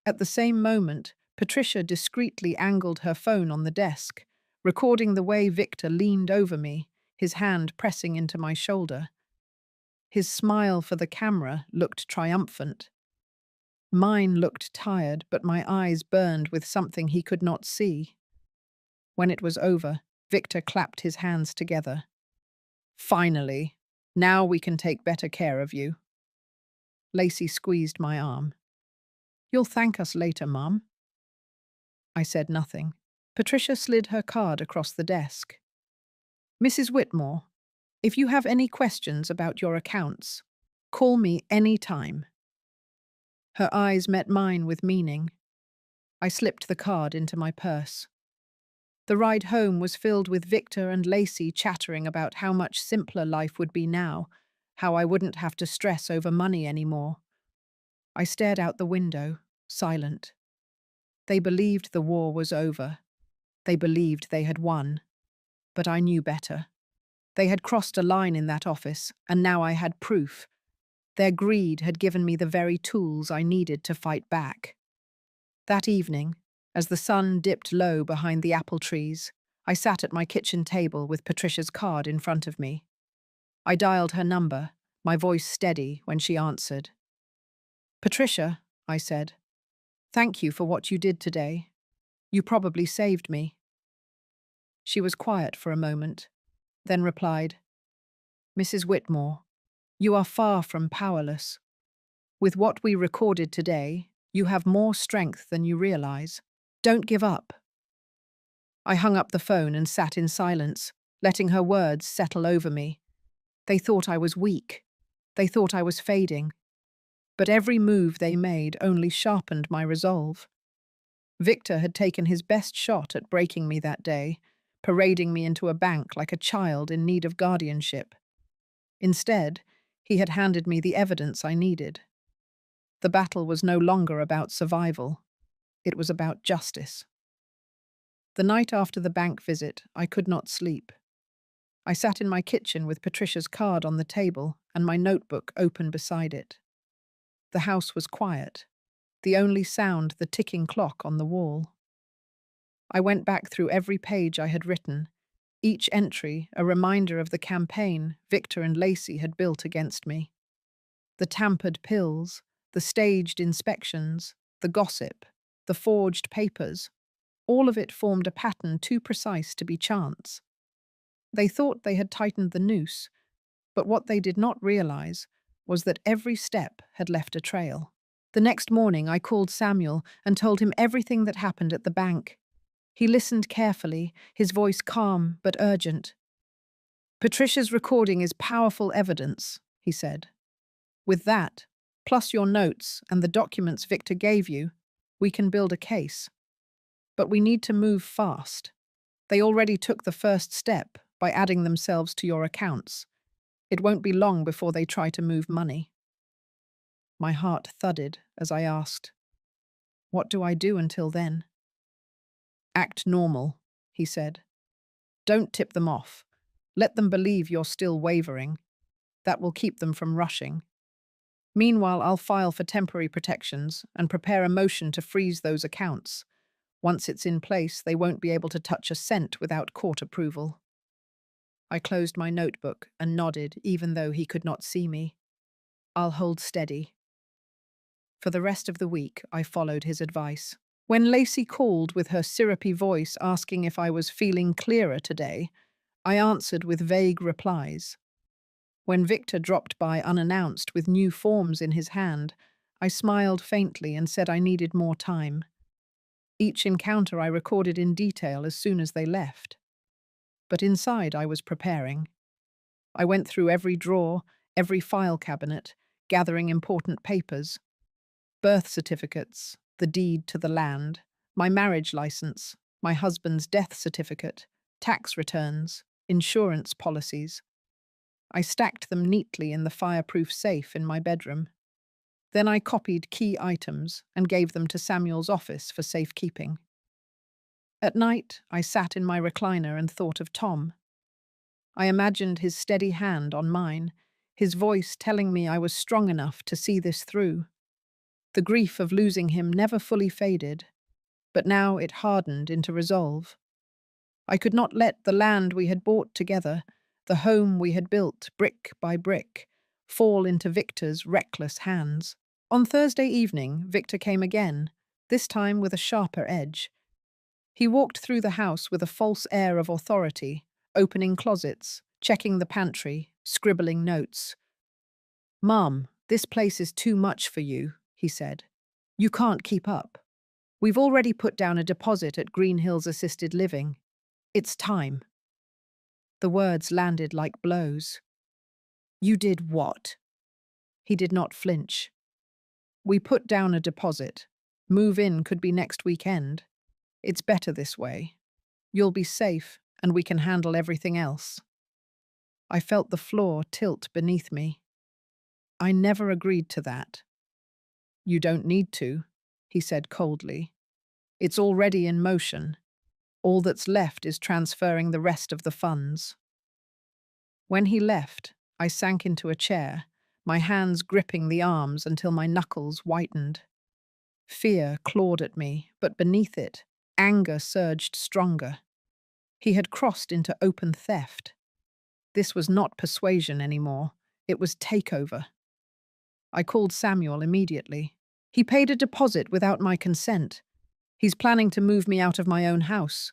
At the same moment, Patricia discreetly angled her phone on the desk, recording the way Victor leaned over me, his hand pressing into my shoulder. His smile for the camera looked triumphant. Mine looked tired, but my eyes burned with something he could not see. When it was over, Victor clapped his hands together. Finally, now we can take better care of you. Lacey squeezed my arm. You'll thank us later, Mum. I said nothing. Patricia slid her card across the desk. Mrs. Whitmore, if you have any questions about your accounts, call me any time. Her eyes met mine with meaning. I slipped the card into my purse. The ride home was filled with Victor and Lacey chattering about how much simpler life would be now, how I wouldn't have to stress over money anymore. I stared out the window, silent. They believed the war was over. They believed they had won. But I knew better. They had crossed a line in that office, and now I had proof. Their greed had given me the very tools I needed to fight back. That evening, as the sun dipped low behind the apple trees, I sat at my kitchen table with Patricia's card in front of me. I dialed her number, my voice steady when she answered. Patricia, I said, thank you for what you did today. You probably saved me. She was quiet for a moment, then replied, Mrs. Whitmore, you are far from powerless. With what we recorded today, you have more strength than you realize. Don't give up. I hung up the phone and sat in silence, letting her words settle over me. They thought I was weak. They thought I was fading. But every move they made only sharpened my resolve. Victor had taken his best shot at breaking me that day, parading me into a bank like a child in need of guardianship. Instead, he had handed me the evidence I needed. The battle was no longer about survival. It was about justice. The night after the bank visit, I could not sleep. I sat in my kitchen with Patricia's card on the table and my notebook open beside it. The house was quiet, the only sound the ticking clock on the wall. I went back through every page I had written, each entry a reminder of the campaign Victor and Lacey had built against me. The tampered pills, the staged inspections, the gossip, the forged papers, all of it formed a pattern too precise to be chance. They thought they had tightened the noose, but what they did not realize was that every step had left a trail. The next morning I called Samuel and told him everything that happened at the bank. He listened carefully, his voice calm but urgent. Patricia's recording is powerful evidence, he said. With that, plus your notes and the documents Victor gave you, we can build a case. But we need to move fast. They already took the first step by adding themselves to your accounts. It won't be long before they try to move money." My heart thudded as I asked, "What do I do until then?" "Act normal," he said. "Don't tip them off. Let them believe you're still wavering. That will keep them from rushing. Meanwhile, I'll file for temporary protections and prepare a motion to freeze those accounts. Once it's in place, they won't be able to touch a cent without court approval." I closed my notebook and nodded, even though he could not see me. "I'll hold steady." For the rest of the week, I followed his advice. When Lacey called with her syrupy voice asking if I was feeling clearer today, I answered with vague replies. When Victor dropped by unannounced with new forms in his hand, I smiled faintly and said I needed more time. Each encounter I recorded in detail as soon as they left. But inside I was preparing. I went through every drawer, every file cabinet, gathering important papers. Birth certificates, the deed to the land, my marriage license, my husband's death certificate, tax returns, insurance policies. I stacked them neatly in the fireproof safe in my bedroom. Then I copied key items and gave them to Samuel's office for safekeeping. At night, I sat in my recliner and thought of Tom. I imagined his steady hand on mine, his voice telling me I was strong enough to see this through. The grief of losing him never fully faded, but now it hardened into resolve. I could not let the land we had bought together, the home we had built brick by brick, fall into Victor's reckless hands. On Thursday evening, Victor came again, this time with a sharper edge. He walked through the house with a false air of authority, opening closets, checking the pantry, scribbling notes. "Mum, this place is too much for you," he said. "You can't keep up. We've already put down a deposit at Green Hills Assisted Living. It's time." The words landed like blows. "You did what?" He did not flinch. "We put down a deposit. Move-in could be next weekend. It's better this way. You'll be safe, and we can handle everything else." I felt the floor tilt beneath me. "I never agreed to that." "You don't need to," he said coldly. "It's already in motion. All that's left is transferring the rest of the funds." When he left, I sank into a chair, my hands gripping the arms until my knuckles whitened. Fear clawed at me, but beneath it, anger surged stronger. He had crossed into open theft. This was not persuasion anymore. It was takeover. I called Samuel immediately. "He paid a deposit without my consent. He's planning to move me out of my own house."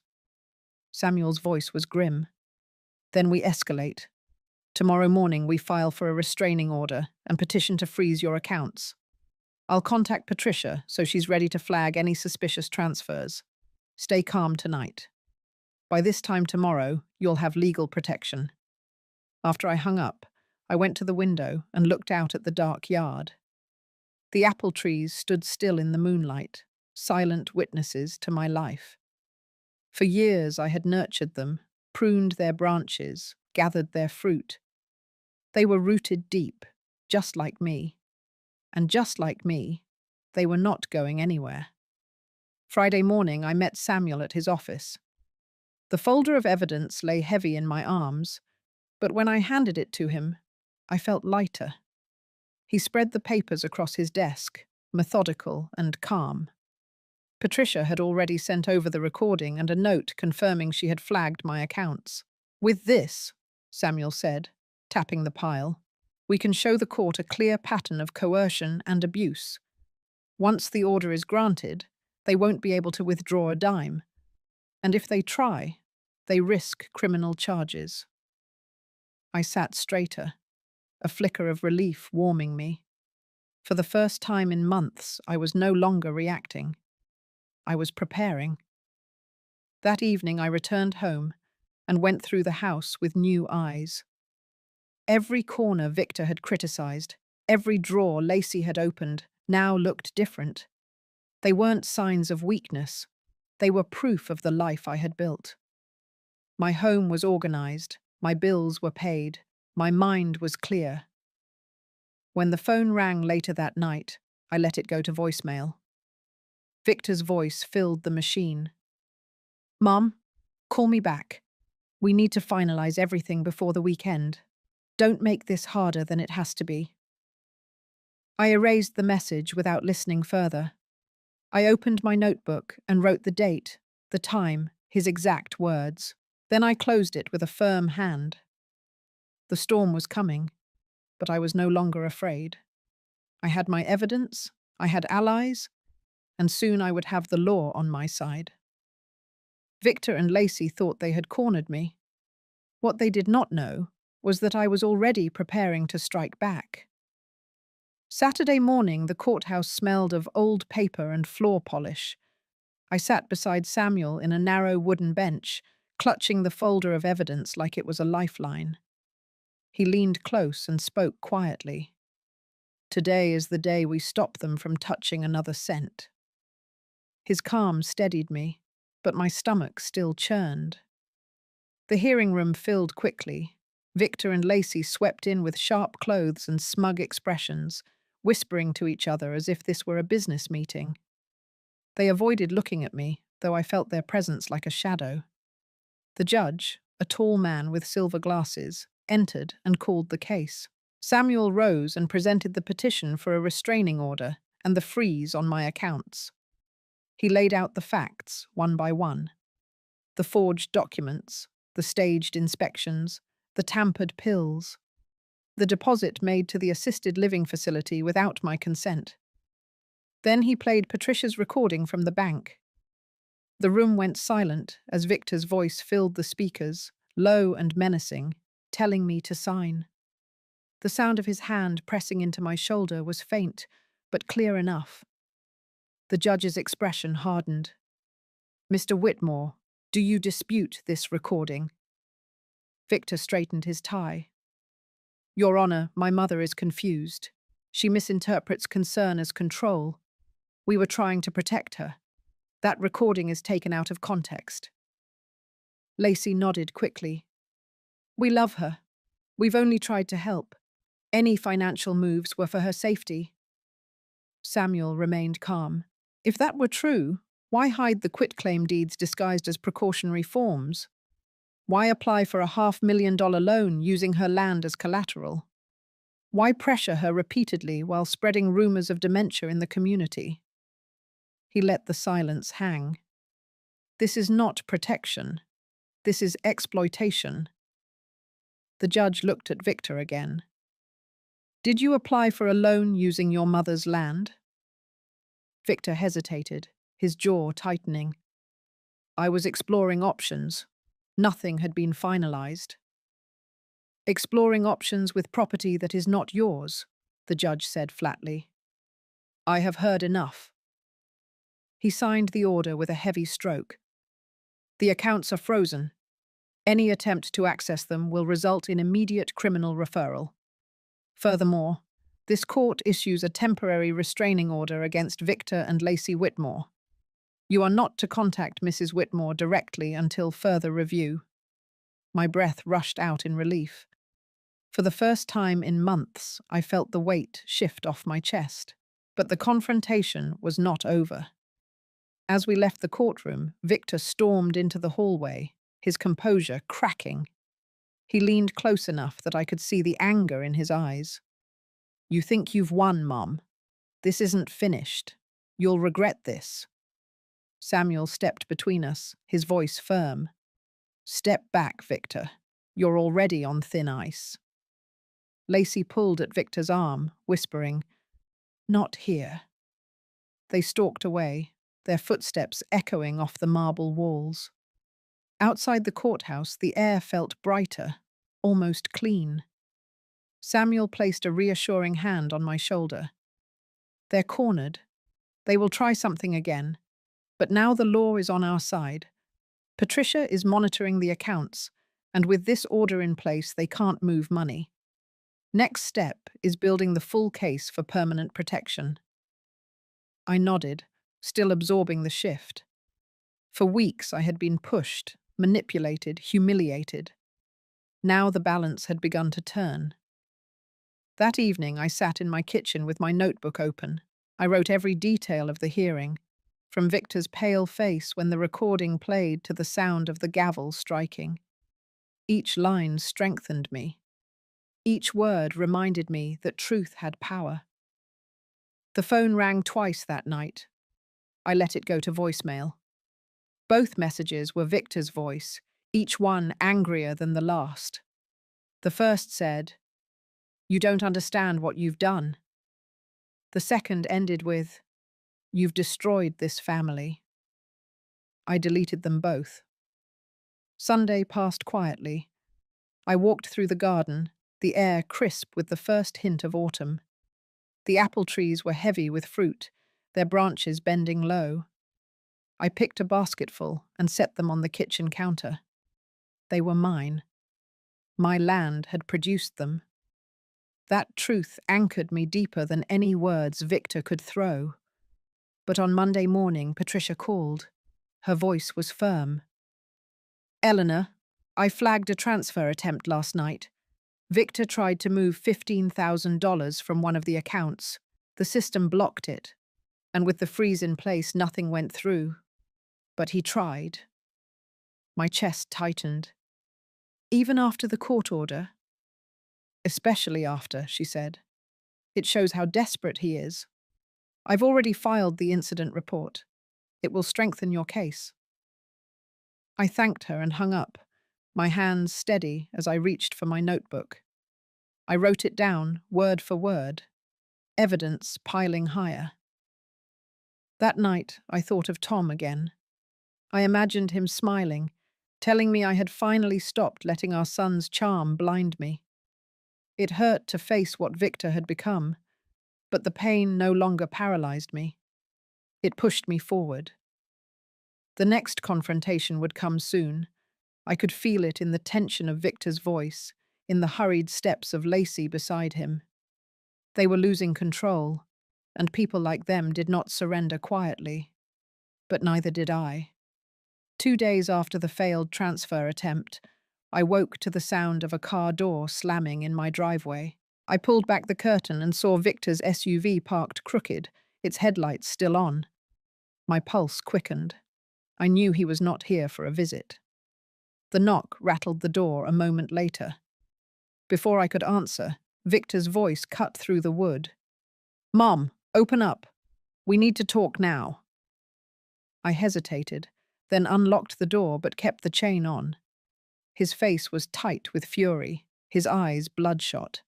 Samuel's voice was grim. "Then we escalate. Tomorrow morning we file for a restraining order and petition to freeze your accounts. I'll contact Patricia so she's ready to flag any suspicious transfers. Stay calm tonight. By this time tomorrow, you'll have legal protection." After I hung up, I went to the window and looked out at the dark yard. The apple trees stood still in the moonlight, silent witnesses to my life. For years I had nurtured them, pruned their branches, gathered their fruit. They were rooted deep, just like me. And just like me, they were not going anywhere. Friday morning, I met Samuel at his office. The folder of evidence lay heavy in my arms, but when I handed it to him, I felt lighter. He spread the papers across his desk, methodical and calm. Patricia had already sent over the recording and a note confirming she had flagged my accounts. "With this," Samuel said, tapping the pile, "we can show the court a clear pattern of coercion and abuse. Once the order is granted, they won't be able to withdraw a dime. And if they try, they risk criminal charges." I sat straighter, a flicker of relief warming me. For the first time in months, I was no longer reacting. I was preparing. That evening I returned home and went through the house with new eyes. Every corner Victor had criticized, every drawer Lacey had opened, now looked different. They weren't signs of weakness. They were proof of the life I had built. My home was organized, my bills were paid, my mind was clear. When the phone rang later that night, I let it go to voicemail. Victor's voice filled the machine. "Mom, call me back. We need to finalize everything before the weekend. Don't make this harder than it has to be." I erased the message without listening further. I opened my notebook and wrote the date, the time, his exact words. Then I closed it with a firm hand. The storm was coming, but I was no longer afraid. I had my evidence, I had allies, and soon I would have the law on my side. Victor and Lacey thought they had cornered me. What they did not know was that I was already preparing to strike back. Saturday morning, the courthouse smelled of old paper and floor polish. I sat beside Samuel in a narrow wooden bench, clutching the folder of evidence like it was a lifeline. He leaned close and spoke quietly. "Today is the day we stop them from touching another cent." His calm steadied me, but my stomach still churned. The hearing room filled quickly. Victor and Lacey swept in with sharp clothes and smug expressions, whispering to each other as if this were a business meeting. They avoided looking at me, though I felt their presence like a shadow. The judge, a tall man with silver glasses, entered and called the case. Samuel rose and presented the petition for a restraining order and the freeze on my accounts. He laid out the facts, one by one. The forged documents, the staged inspections, the tampered pills, the deposit made to the assisted living facility without my consent. Then he played Patricia's recording from the bank. The room went silent as Victor's voice filled the speakers, low and menacing, telling me to sign. The sound of his hand pressing into my shoulder was faint, but clear enough. The judge's expression hardened. "Mr. Whitmore, do you dispute this recording?" Victor straightened his tie. "Your Honor, my mother is confused. She misinterprets concern as control. We were trying to protect her. That recording is taken out of context." Lacey nodded quickly. "We love her. We've only tried to help. Any financial moves were for her safety." Samuel remained calm. If that were true, why hide the quitclaim deeds disguised as precautionary forms? Why apply for a $500,000 loan using her land as collateral? Why pressure her repeatedly while spreading rumors of dementia in the community? He let the silence hang. This is not protection. This is exploitation. The judge looked at Victor again. "Did you apply for a loan using your mother's land?" Victor hesitated, his jaw tightening. "I was exploring options. Nothing had been finalized." "Exploring options with property that is not yours," the judge said flatly. "I have heard enough." He signed the order with a heavy stroke. "The accounts are frozen. Any attempt to access them will result in immediate criminal referral. Furthermore, this court issues a temporary restraining order against Victor and Lacey Whitmore. You are not to contact Mrs. Whitmore directly until further review." My breath rushed out in relief. For the first time in months, I felt the weight shift off my chest. But the confrontation was not over. As we left the courtroom, Victor stormed into the hallway, his composure cracking. He leaned close enough that I could see the anger in his eyes. "You think you've won, Mom. This isn't finished. You'll regret this." Samuel stepped between us, his voice firm. "Step back, Victor. You're already on thin ice." Lacey pulled at Victor's arm, whispering, "Not here." They stalked away, their footsteps echoing off the marble walls. Outside the courthouse, the air felt brighter, almost clean. Samuel placed a reassuring hand on my shoulder. "They're cornered. They will try something again. But now the law is on our side. Patricia is monitoring the accounts, and with this order in place, they can't move money. Next step is building the full case for permanent protection." I nodded, still absorbing the shift. For weeks I had been pushed, manipulated, humiliated. Now the balance had begun to turn. That evening I sat in my kitchen with my notebook open. I wrote every detail of the hearing, from Victor's pale face when the recording played to the sound of the gavel striking. Each line strengthened me. Each word reminded me that truth had power. The phone rang twice that night. I let it go to voicemail. Both messages were Victor's voice, each one angrier than the last. The first said, "You don't understand what you've done." The second ended with, "You've destroyed this family." I deleted them both. Sunday passed quietly. I walked through the garden, the air crisp with the first hint of autumn. The apple trees were heavy with fruit, their branches bending low. I picked a basketful and set them on the kitchen counter. They were mine. My land had produced them. That truth anchored me deeper than any words Victor could throw. But on Monday morning, Patricia called. Her voice was firm. "Eleanor, I flagged a transfer attempt last night. Victor tried to move $15,000 from one of the accounts. The system blocked it, and with the freeze in place, nothing went through. But he tried." My chest tightened. "Even after the court order?" "Especially after," she said. "It shows how desperate he is. I've already filed the incident report. It will strengthen your case." I thanked her and hung up, my hands steady as I reached for my notebook. I wrote it down, word for word, evidence piling higher. That night, I thought of Tom again. I imagined him smiling, telling me I had finally stopped letting our son's charm blind me. It hurt to face what Victor had become, but the pain no longer paralyzed me. It pushed me forward. The next confrontation would come soon. I could feel it in the tension of Victor's voice, in the hurried steps of Lacey beside him. They were losing control, and people like them did not surrender quietly. But neither did I. 2 days after the failed transfer attempt, I woke to the sound of a car door slamming in my driveway. I pulled back the curtain and saw Victor's SUV parked crooked, its headlights still on. My pulse quickened. I knew he was not here for a visit. The knock rattled the door a moment later. Before I could answer, Victor's voice cut through the wood. "Mom, open up. We need to talk now." I hesitated, then unlocked the door but kept the chain on. His face was tight with fury, his eyes bloodshot.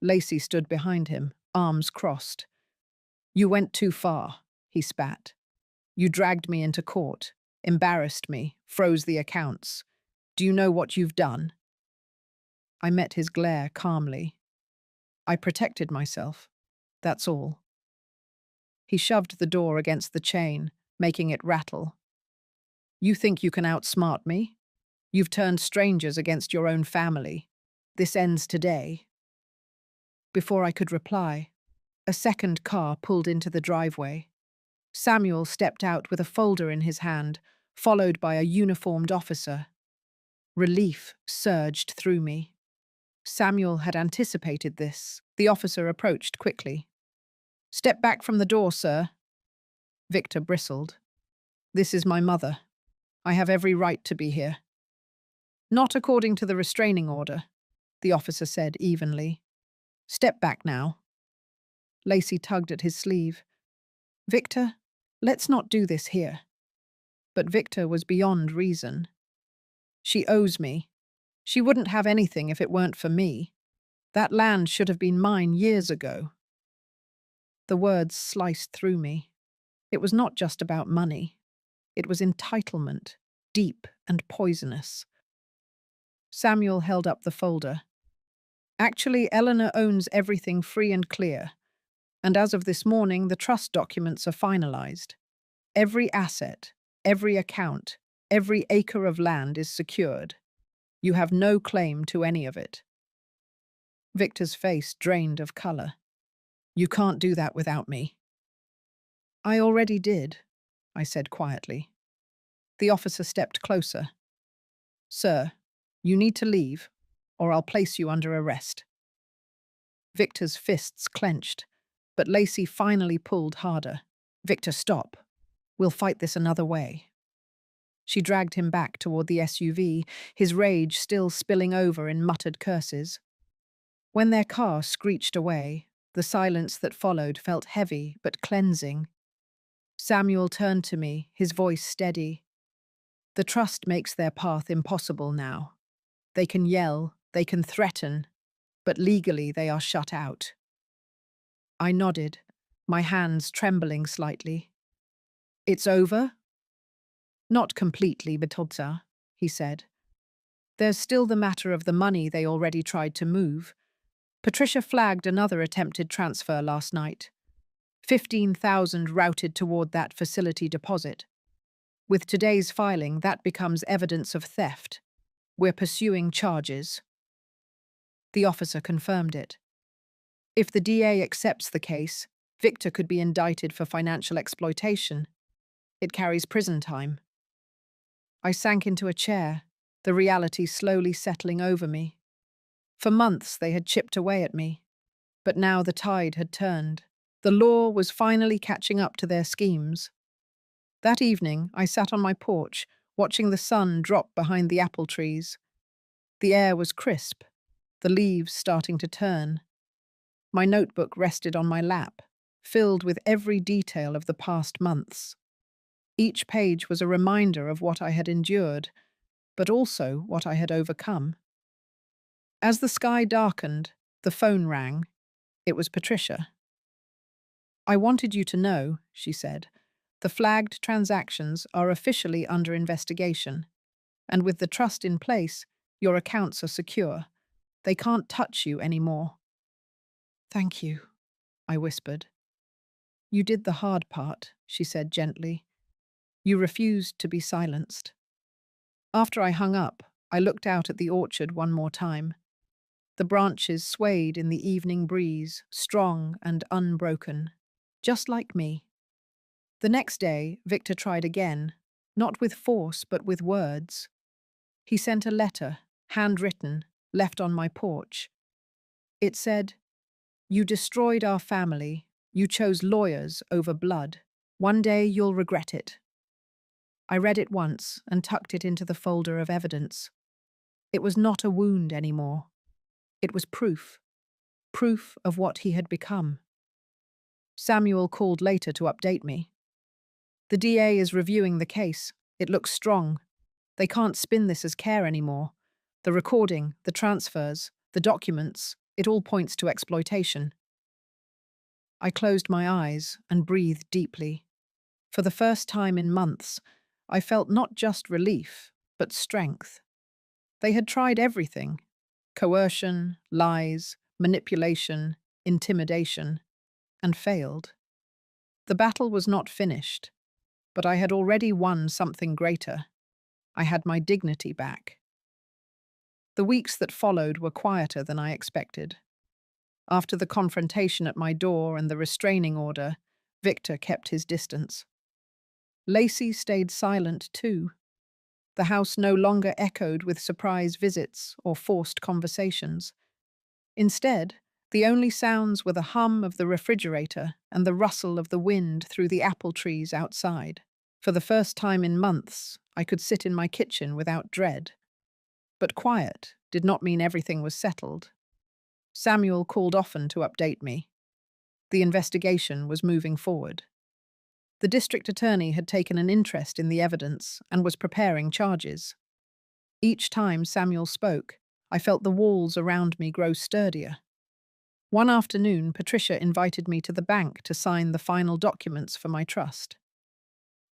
Lacey stood behind him, arms crossed. "You went too far," he spat. "You dragged me into court, embarrassed me, froze the accounts. Do you know what you've done?" I met his glare calmly. "I protected myself. That's all." He shoved the door against the chain, making it rattle. "You think you can outsmart me? You've turned strangers against your own family. This ends today." Before I could reply, a second car pulled into the driveway. Samuel stepped out with a folder in his hand, followed by a uniformed officer. Relief surged through me. Samuel had anticipated this. The officer approached quickly. "Step back from the door, sir." Victor bristled. "This is my mother. I have every right to be here." "Not according to the restraining order," the officer said evenly. "Step back now." Lacey tugged at his sleeve. "Victor, let's not do this here." But Victor was beyond reason. "She owes me. She wouldn't have anything if it weren't for me. That land should have been mine years ago." The words sliced through me. It was not just about money. It was entitlement, deep and poisonous. Samuel held up the folder. "Actually, Eleanor owns everything free and clear. And as of this morning, the trust documents are finalized. Every asset, every account, every acre of land is secured. You have no claim to any of it." Victor's face drained of color. "You can't do that without me." "I already did," I said quietly. The officer stepped closer. Sir, you need to leave, or I'll place you under arrest. Victor's fists clenched, but Lacey finally pulled harder. Victor, stop. We'll fight this another way. She dragged him back toward the SUV, his rage still spilling over in muttered curses. When their car screeched away, the silence that followed felt heavy but cleansing. Samuel turned to me, his voice steady. The trust makes their path impossible now. They can yell, they can threaten, but legally they are shut out. I nodded, my hands trembling slightly. It's over? Not completely, Betodza, he said. There's still the matter of the money they already tried to move. Patricia flagged another attempted transfer last night. 15,000 routed toward that facility deposit. With today's filing, that becomes evidence of theft. We're pursuing charges. The officer confirmed it. If the DA accepts the case, Victor could be indicted for financial exploitation. It carries prison time. I sank into a chair, the reality slowly settling over me. For months they had chipped away at me, but now the tide had turned. The law was finally catching up to their schemes. That evening, I sat on my porch, watching the sun drop behind the apple trees. The air was crisp, the leaves starting to turn. My notebook rested on my lap, filled with every detail of the past months. Each page was a reminder of what I had endured, but also what I had overcome. As the sky darkened, the phone rang. It was Patricia. I wanted you to know, she said, the flagged transactions are officially under investigation, and with the trust in place, your accounts are secure. They can't touch you anymore. Thank you, I whispered. You did the hard part, she said gently. You refused to be silenced. After I hung up, I looked out at the orchard one more time. The branches swayed in the evening breeze, strong and unbroken, just like me. The next day, Victor tried again, not with force but with words. He sent a letter, handwritten, left on my porch. It said, "You destroyed our family. You chose lawyers over blood. One day you'll regret it." I read it once and tucked it into the folder of evidence. It was not a wound anymore. It was proof. Proof of what he had become. Samuel called later to update me. The DA is reviewing the case. It looks strong. They can't spin this as care anymore. The recording, the transfers, the documents, it all points to exploitation. I closed my eyes and breathed deeply. For the first time in months, I felt not just relief, but strength. They had tried everything: coercion, lies, manipulation, intimidation, and failed. The battle was not finished, but I had already won something greater. I had my dignity back. The weeks that followed were quieter than I expected. After the confrontation at my door and the restraining order, Victor kept his distance. Lacey stayed silent too. The house no longer echoed with surprise visits or forced conversations. Instead, the only sounds were the hum of the refrigerator and the rustle of the wind through the apple trees outside. For the first time in months, I could sit in my kitchen without dread. But quiet did not mean everything was settled. Samuel called often to update me. The investigation was moving forward. The district attorney had taken an interest in the evidence and was preparing charges. Each time Samuel spoke, I felt the walls around me grow sturdier. One afternoon, Patricia invited me to the bank to sign the final documents for my trust.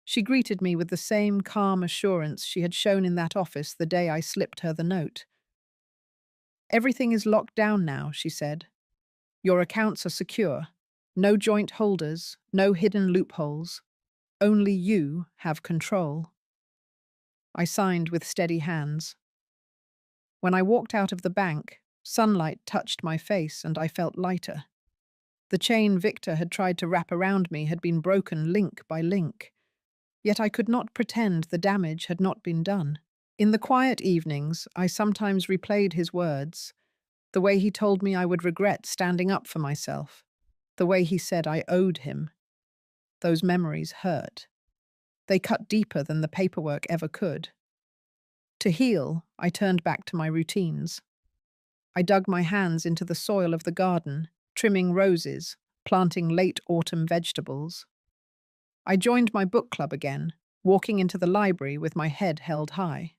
She greeted me with the same calm assurance she had shown in that office the day I slipped her the note. "Everything is locked down now," she said. "Your accounts are secure. No joint holders, no hidden loopholes. Only you have control." I signed with steady hands. When I walked out of the bank, sunlight touched my face and I felt lighter. The chain Victor had tried to wrap around me had been broken link by link. Yet I could not pretend the damage had not been done. In the quiet evenings, I sometimes replayed his words, the way he told me I would regret standing up for myself, the way he said I owed him. Those memories hurt. They cut deeper than the paperwork ever could. To heal, I turned back to my routines. I dug my hands into the soil of the garden, trimming roses, planting late autumn vegetables. I joined my book club again, walking into the library with my head held high.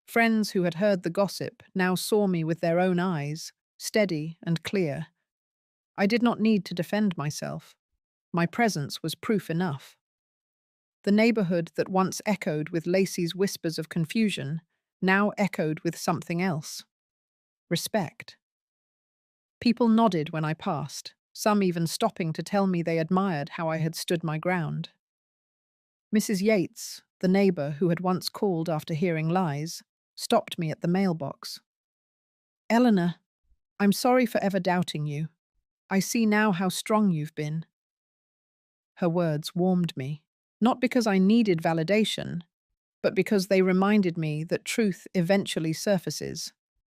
Friends who had heard the gossip now saw me with their own eyes, steady and clear. I did not need to defend myself. My presence was proof enough. The neighborhood that once echoed with Lacey's whispers of confusion now echoed with something else: respect. People nodded when I passed, some even stopping to tell me they admired how I had stood my ground. Mrs. Yates, the neighbor who had once called after hearing lies, stopped me at the mailbox. "Eleanor, I'm sorry for ever doubting you. I see now how strong you've been." Her words warmed me, not because I needed validation, but because they reminded me that truth eventually surfaces,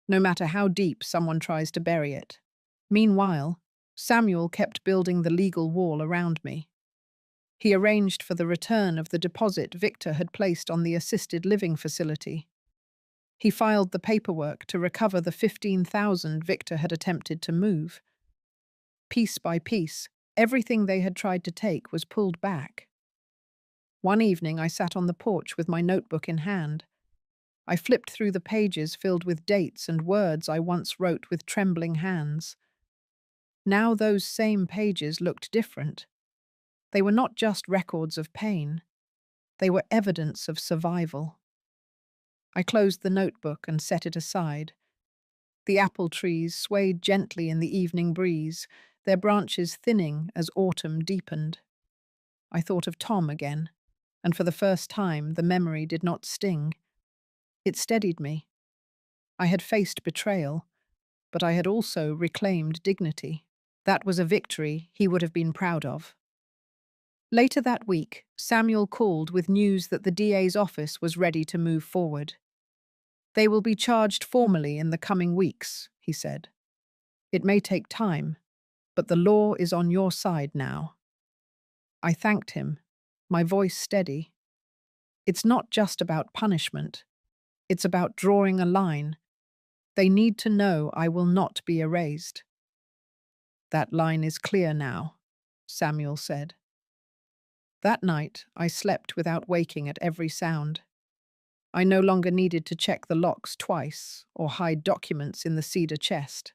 no matter how deep someone tries to bury it. Meanwhile, Samuel kept building the legal wall around me. He arranged for the return of the deposit Victor had placed on the assisted living facility. He filed the paperwork to recover the 15,000 Victor had attempted to move. Piece by piece, everything they had tried to take was pulled back. One evening I sat on the porch with my notebook in hand. I flipped through the pages filled with dates and words I once wrote with trembling hands. Now those same pages looked different. They were not just records of pain. They were evidence of survival. I closed the notebook and set it aside. The apple trees swayed gently in the evening breeze, their branches thinning as autumn deepened. I thought of Tom again, and for the first time the memory did not sting. It steadied me. I had faced betrayal, but I had also reclaimed dignity. That was a victory he would have been proud of. Later that week, Samuel called with news that the DA's office was ready to move forward. "They will be charged formally in the coming weeks," he said. "It may take time, but the law is on your side now." I thanked him, my voice steady. It's not just about punishment. It's about drawing a line. They need to know I will not be erased. "That line is clear now," Samuel said. That night, I slept without waking at every sound. I no longer needed to check the locks twice or hide documents in the cedar chest.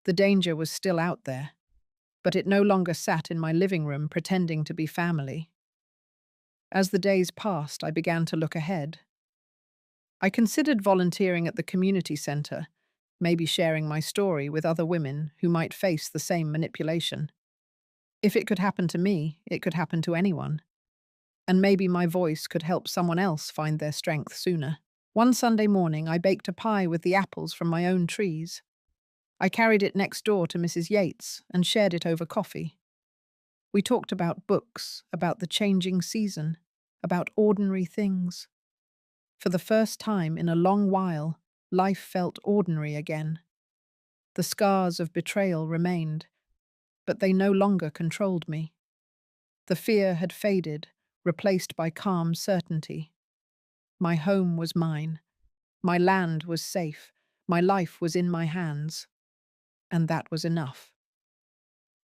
The danger was still out there, but it no longer sat in my living room pretending to be family. As the days passed, I began to look ahead. I considered volunteering at the community center, maybe sharing my story with other women who might face the same manipulation. If it could happen to me, it could happen to anyone. And maybe my voice could help someone else find their strength sooner. One Sunday morning, I baked a pie with the apples from my own trees. I carried it next door to Mrs. Yates and shared it over coffee. We talked about books, about the changing season, about ordinary things. For the first time in a long while, life felt ordinary again. The scars of betrayal remained, but they no longer controlled me. The fear had faded, replaced by calm certainty. My home was mine. My land was safe. My life was in my hands. And that was enough.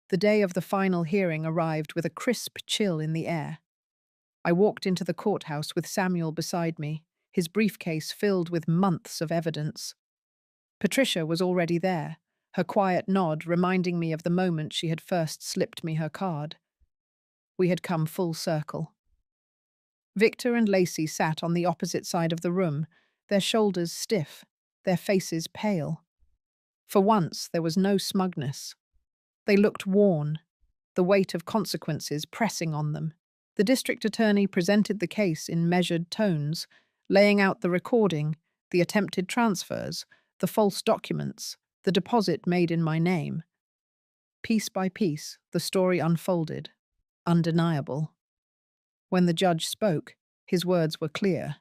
The day of the final hearing arrived with a crisp chill in the air. I walked into the courthouse with Samuel beside me, his briefcase filled with months of evidence. Patricia was already there, her quiet nod reminding me of the moment she had first slipped me her card. We had come full circle. Victor and Lacey sat on the opposite side of the room, their shoulders stiff, their faces pale. For once, there was no smugness. They looked worn, the weight of consequences pressing on them. The district attorney presented the case in measured tones, laying out the recording, the attempted transfers, the false documents, the deposit made in my name. Piece by piece, the story unfolded, undeniable. When the judge spoke, his words were clear.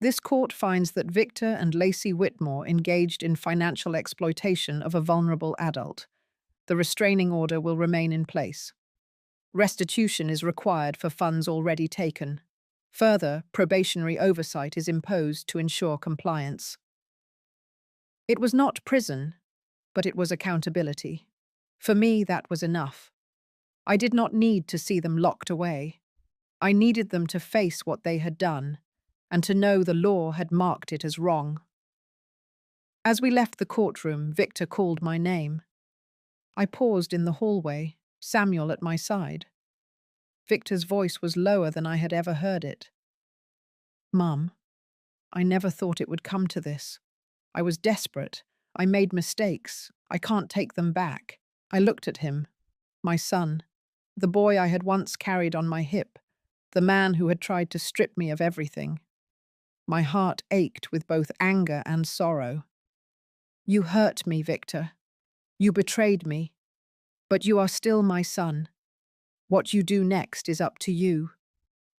This court finds that Victor and Lacey Whitmore engaged in financial exploitation of a vulnerable adult. The restraining order will remain in place. Restitution is required for funds already taken. Further, probationary oversight is imposed to ensure compliance. It was not prison, but it was accountability. For me, that was enough. I did not need to see them locked away. I needed them to face what they had done, and to know the law had marked it as wrong. As we left the courtroom, Victor called my name. I paused in the hallway, Samuel at my side. Victor's voice was lower than I had ever heard it. "Mum, I never thought it would come to this. I was desperate. I made mistakes. I can't take them back." I looked at him, my son, the boy I had once carried on my hip, the man who had tried to strip me of everything. My heart ached with both anger and sorrow. "You hurt me, Victor. You betrayed me. But you are still my son. What you do next is up to you.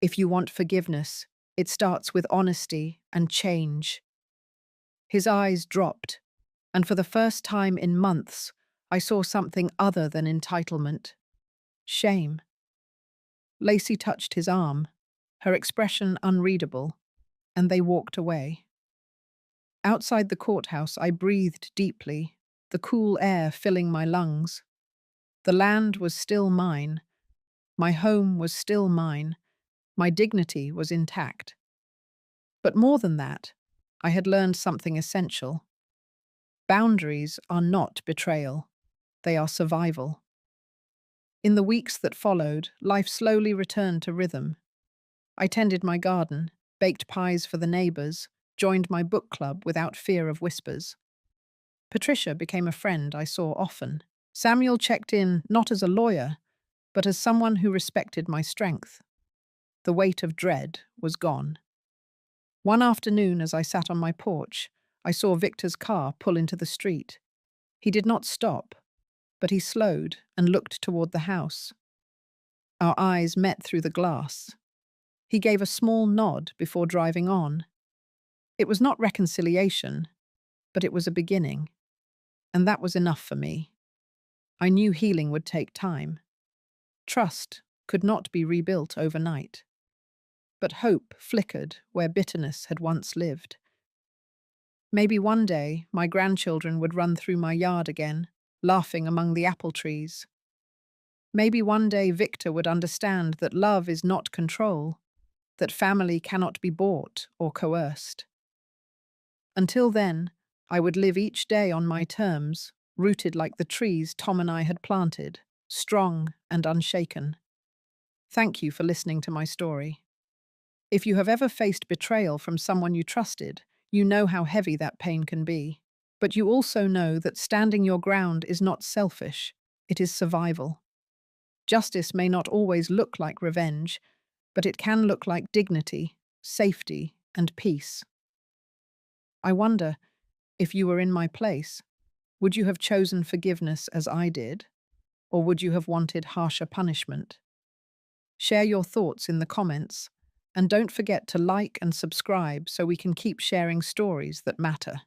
If you want forgiveness, it starts with honesty and change." His eyes dropped, and for the first time in months, I saw something other than entitlement. Shame. Lacey touched his arm, her expression unreadable, and they walked away. Outside the courthouse, I breathed deeply, the cool air filling my lungs. The land was still mine. My home was still mine. My dignity was intact. But more than that, I had learned something essential. Boundaries are not betrayal. They are survival. In the weeks that followed, life slowly returned to rhythm. I tended my garden, baked pies for the neighbours, joined my book club without fear of whispers. Patricia became a friend I saw often. Samuel checked in not as a lawyer, but as someone who respected my strength. The weight of dread was gone. One afternoon, as I sat on my porch, I saw Victor's car pull into the street. He did not stop, but he slowed and looked toward the house. Our eyes met through the glass. He gave a small nod before driving on. It was not reconciliation, but it was a beginning. And that was enough for me. I knew healing would take time. Trust could not be rebuilt overnight. But hope flickered where bitterness had once lived. Maybe one day my grandchildren would run through my yard again, laughing among the apple trees. Maybe one day Victor would understand that love is not control, that family cannot be bought or coerced. Until then, I would live each day on my terms, rooted like the trees Tom and I had planted, strong and unshaken. Thank you for listening to my story. If you have ever faced betrayal from someone you trusted, you know how heavy that pain can be. But you also know that standing your ground is not selfish, it is survival. Justice may not always look like revenge, but it can look like dignity, safety, and peace. I wonder, if you were in my place, would you have chosen forgiveness as I did, or would you have wanted harsher punishment? Share your thoughts in the comments, and don't forget to like and subscribe so we can keep sharing stories that matter.